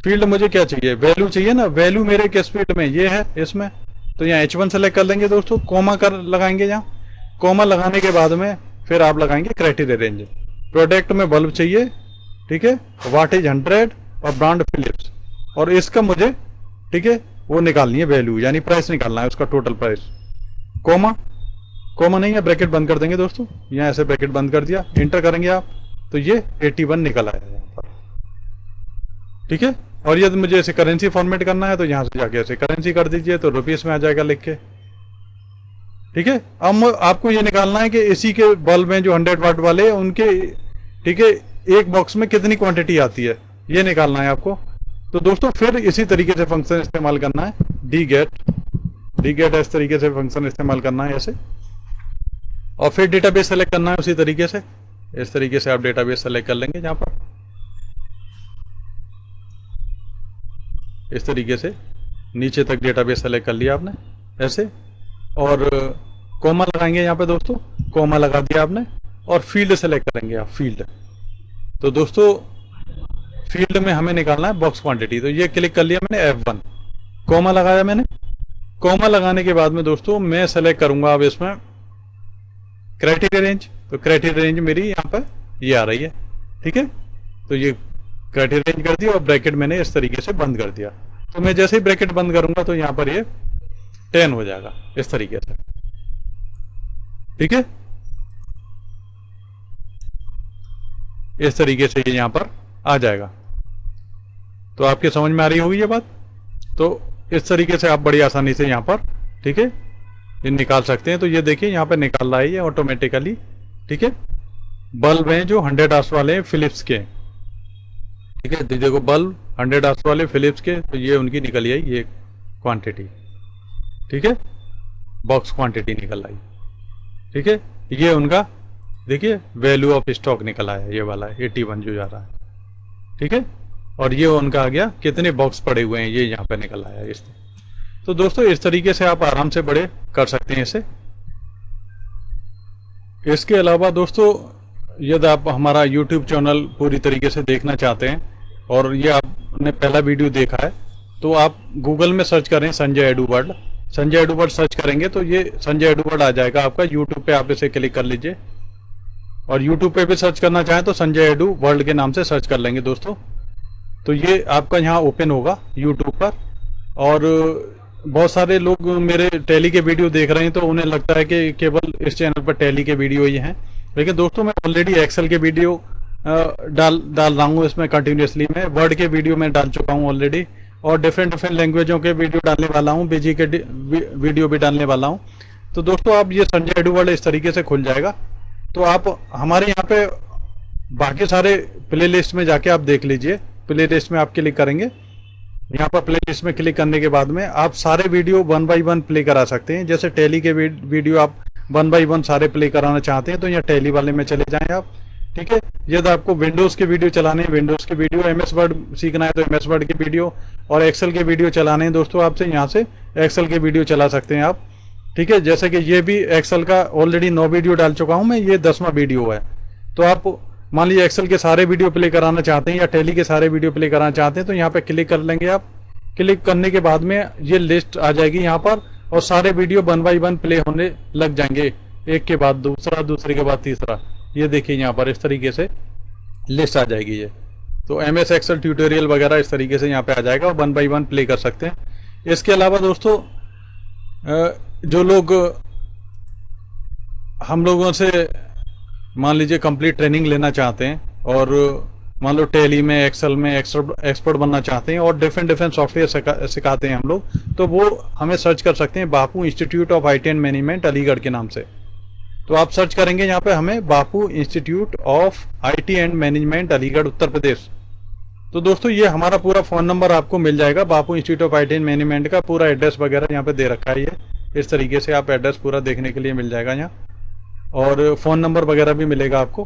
[SPEAKER 1] फील्ड मुझे क्या चाहिए, वैल्यू चाहिए ना, वैल्यू मेरे किस फील्ड में, ये है इसमें, तो यहाँ H1 सेलेक्ट कर लेंगे दोस्तों, कोमा कर लगाएंगे यहाँ। कोमा लगाने के बाद में फिर आप लगाएंगे क्राइटेरिया रेंज। प्रोडक्ट में बल्ब चाहिए, ठीक है, वाटेज 100 और ब्रांड फिलिप्स, और इसका मुझे, ठीक है, वो निकालनी है वैल्यू, यानी प्राइस निकालना है उसका, टोटल प्राइस। कोमा नहीं है, ब्रैकेट बंद कर देंगे दोस्तों, यहाँ ऐसे ब्रैकेट बंद कर दिया, इंटर करेंगे आप, तो ये 81 निकल आया यहाँ पर, ठीक है। और यदि मुझे ऐसे करेंसी फॉर्मेट करना है तो यहाँ से जाके ऐसे करेंसी कर दीजिए, तो रुपीस में आ जाएगा लिख के, ठीक है। अब आपको ये निकालना है कि इसी के बल्ब में जो 100 वाट वाले उनके, ठीक है, एक बॉक्स में कितनी क्वांटिटी आती है, ये निकालना है आपको। तो दोस्तों फिर इसी तरीके से फंक्शन इस्तेमाल करना है, डी गेट इस तरीके से फंक्शन इस्तेमाल करना है ऐसे, और फिर डेटाबेस सेलेक्ट करना है उसी तरीके से। इस तरीके से आप डेटाबेस सेलेक्ट कर लेंगे यहाँ पर, इस तरीके से नीचे तक डेटाबेस सेलेक्ट कर लिया आपने ऐसे, और कोमा लगाएंगे यहाँ पे दोस्तों, कोमा लगा दिया आपने, और फील्ड सेलेक्ट करेंगे आप, फील्ड। तो दोस्तों फील्ड में हमें निकालना है बॉक्स क्वांटिटी, तो ये क्लिक कर लिया मैंने, F1, कोमा लगाया मैंने। कोमा लगाने के बाद में दोस्तों मैं सेलेक्ट करूंगा अब इसमें क्राइटेरिया रेंज, तो क्राइटेरिया रेंज मेरी यहाँ पर ये आ रही है, ठीक है। तो ये क्राइटेरिया रेंज कर दिया, और ब्रैकेट मैंने इस तरीके से बंद कर दिया। तो मैं जैसे ही ब्रैकेट बंद करूंगा तो यहाँ पर ये 10 हो जाएगा इस तरीके से, ठीक है। इस तरीके से ये यहाँ पर आ जाएगा। तो आपके समझ में आ रही होगी ये बात। तो इस तरीके से आप बड़ी आसानी से यहाँ पर, ठीक है, ये निकाल सकते हैं। तो ये देखिए यहाँ पे निकाल रहा है ये ऑटोमेटिकली, ठीक है। बल्ब हैं जो 100 आवर्स वाले हैं फिलिप्स के, ठीक है, देखो बल्ब 100 आवर्स वाले फिलिप्स के, तो ये उनकी निकल आई ये क्वांटिटी, ठीक है, बॉक्स क्वांटिटी निकल आई, ठीक है। ये उनका देखिए वैल्यू ऑफ स्टॉक निकल आया, ये वाला 81 जो जा रहा है, ठीक है। और ये उनका आ गया कितने बॉक्स पड़े हुए हैं, ये यहाँ पे निकल आया इस। तो दोस्तों इस तरीके से आप आराम से बड़े कर सकते हैं इसे। इसके अलावा दोस्तों यदि आप हमारा YouTube चैनल पूरी तरीके से देखना चाहते हैं, और ये आपने पहला वीडियो देखा है, तो आप गूगल में सर्च करें Sanjay edu world, Sanjay edu world search करेंगे तो ये संजय एडू वर्ल्ड आ जाएगा आपका। YouTube पे आप इसे क्लिक कर लीजिए, और YouTube पे भी सर्च करना चाहें तो संजय एडू वर्ल्ड के नाम से सर्च कर लेंगे दोस्तों। तो ये आपका यहाँ ओपन होगा YouTube पर, और बहुत सारे लोग मेरे टैली के वीडियो देख रहे हैं तो उन्हें लगता है कि केवल इस चैनल पर टैली के वीडियो ही हैं, लेकिन दोस्तों मैं ऑलरेडी एक्सेल के वीडियो डाल रहा हूँ इसमें कंटिन्यूसली। मैं वर्ड के वीडियो में डाल चुका हूँ ऑलरेडी, और डिफरेंट लैंग्वेजों के वीडियो डालने वाला हूँ, बीजी के वीडियो भी डालने वाला हूँ। तो दोस्तों आप ये संजय एडू वर्ल्ड इस तरीके से खुल जाएगा। तो आप हमारे यहाँ पे बाकी सारे प्ले लिस्ट में जाके आप देख लीजिए। प्ले लिस्ट में आप क्लिक करेंगे, यहाँ पर प्ले लिस्ट में क्लिक करने के बाद में आप सारे वीडियो 1 बाई 1 प्ले करा सकते हैं। जैसे टैली के वीडियो आप 1 बाई 1 सारे प्ले कराना चाहते हैं तो यहाँ टैली वाले में चले जाएं आप, ठीक है। यदि आपको विंडोज़ के वीडियो चलाने हैं, विंडोज़ के वीडियो, MS वर्ड सीखना है तो MS वर्ड के वीडियो और एक्सेल के वीडियो चलाने हैं दोस्तों आपसे, यहाँ से एक्सेल के वीडियो चला सकते हैं आप, ठीक है। जैसे कि ये भी एक्सेल का ऑलरेडी 9 वीडियो डाल चुका हूँ मैं, ये 10वां वीडियो है। तो आप मान लीजिए एक्सेल के सारे वीडियो प्ले कराना चाहते हैं या टैली के सारे वीडियो प्ले कराना चाहते हैं तो यहाँ पे क्लिक कर लेंगे आप। क्लिक करने के बाद में ये लिस्ट आ जाएगी यहाँ पर और सारे वीडियो 1 बाई 1 प्ले होने लग जाएंगे, एक के बाद दूसरा, दूसरे के बाद तीसरा। ये देखिए यहाँ पर इस तरीके से लिस्ट आ जाएगी ये। तो MS एक्सेल ट्यूटोरियल वगैरह इस तरीके से यहाँ पे आ जाएगा और 1 बाई 1 प्ले कर सकते हैं। इसके अलावा दोस्तों जो लोग हम लोगों से मान लीजिए कंप्लीट ट्रेनिंग लेना चाहते हैं और मान लो टैली में, एक्सेल में एक्सपर्ट बनना चाहते हैं और डिफरेंट सॉफ्टवेयर सिखाते हैं हम लोग, तो वो हमें सर्च कर सकते हैं Bapu institute of IT and management Aligarh के नाम से। तो आप सर्च करेंगे यहाँ पे हमें Bapu institute of IT and management Aligarh Uttar Pradesh. तो दोस्तों ये हमारा पूरा फ़ोन नंबर आपको मिल जाएगा। Bapu institute of IT and management का पूरा एड्रेस वगैरह यहाँ पे दे रखा है। ये इस तरीके से आप एड्रेस पूरा देखने के लिए मिल जाएगा यहाँ, और फ़ोन नंबर वगैरह भी मिलेगा आपको,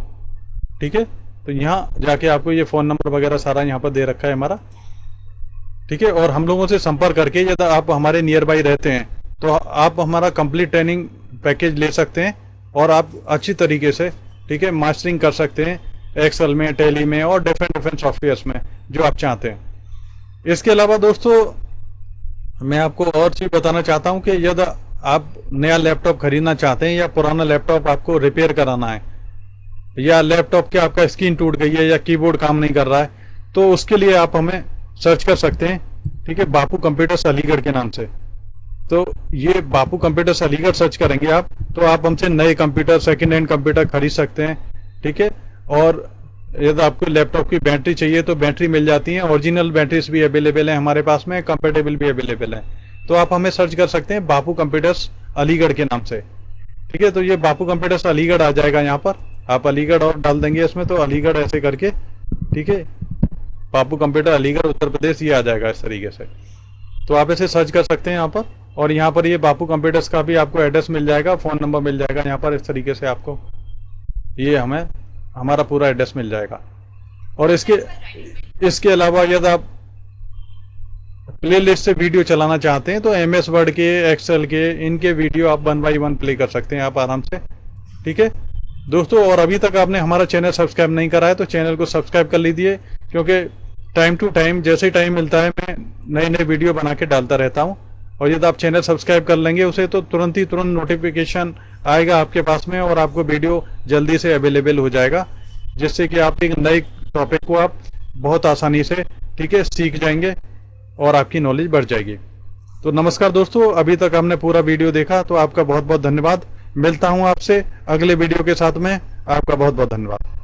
[SPEAKER 1] ठीक है। तो यहाँ जाके आपको ये फ़ोन नंबर वगैरह सारा यहाँ पर दे रखा है हमारा, ठीक है। और हम लोगों से संपर्क करके यदि आप हमारे नियर बाई रहते हैं तो आप हमारा कंप्लीट ट्रेनिंग पैकेज ले सकते हैं और आप अच्छी तरीके से, ठीक है, मास्टरिंग कर सकते हैं एक्सेल में, टैली में और डिफरेंट सॉफ्टवेयर्स में जो आप चाहते हैं। इसके अलावा दोस्तों मैं आपको और चीज़ बताना चाहता हूं कि यदि आप नया लैपटॉप खरीदना चाहते हैं या पुराना लैपटॉप आपको रिपेयर कराना है या लैपटॉप के आपका स्क्रीन टूट गई है या कीबोर्ड काम नहीं कर रहा है, तो उसके लिए आप हमें सर्च कर सकते हैं, ठीक है, बापू कंप्यूटर्स अलीगढ़ के नाम से। तो ये बापू कंप्यूटर्स अलीगढ़ सर्च करेंगे आप तो आप हमसे नए कंप्यूटर, सेकेंड हैंड कंप्यूटर खरीद सकते हैं, ठीक है। और यदि आपको लैपटॉप की बैटरी चाहिए तो बैटरी मिल जाती है, ओरिजिनल बैटरीज भी अवेलेबल है हमारे पास में, कंपेटेबल भी अवेलेबल है। तो आप हमें सर्च कर सकते हैं बापू कंप्यूटर्स अलीगढ़ के नाम से, ठीक है। तो ये बापू कंप्यूटर्स अलीगढ़ आ जाएगा यहाँ पर, आप अलीगढ़ और डाल देंगे इसमें तो अलीगढ़ ऐसे करके, ठीक है, बापू कंप्यूटर अलीगढ़ उत्तर प्रदेश ये आ जाएगा इस तरीके से। तो आप इसे सर्च कर सकते हैं यहाँ पर, और यहाँ पर ये बापू कंप्यूटर्स का भी आपको एड्रेस मिल जाएगा, फ़ोन नंबर मिल जाएगा यहाँ पर, इस तरीके से आपको ये हमें हमारा पूरा एड्रेस मिल जाएगा। और इसके अलावा यदि आप प्ले लिस्ट से वीडियो चलाना चाहते हैं तो MS वर्ड के, एक्सेल के, इनके वीडियो आप 1 बाई 1 प्ले कर सकते हैं आप आराम से, ठीक है दोस्तों। और अभी तक आपने हमारा चैनल सब्सक्राइब नहीं करा है तो चैनल को सब्सक्राइब कर लीजिए, क्योंकि टाइम टू टाइम जैसे ही टाइम मिलता है मैं नए नए वीडियो बना के डालता रहता हूँ। और यदि आप चैनल सब्सक्राइब कर लेंगे उसे तो तुरंत नोटिफिकेशन आएगा आपके पास में और आपको वीडियो जल्दी से अवेलेबल हो जाएगा, जिससे कि आप एक नए टॉपिक को आप बहुत आसानी से, ठीक है, सीख जाएंगे और आपकी नॉलेज बढ़ जाएगी। तो नमस्कार दोस्तों, अभी तक हमने पूरा वीडियो देखा तो आपका बहुत बहुत धन्यवाद। मिलता हूं आपसे अगले वीडियो के साथ में, आपका बहुत बहुत धन्यवाद।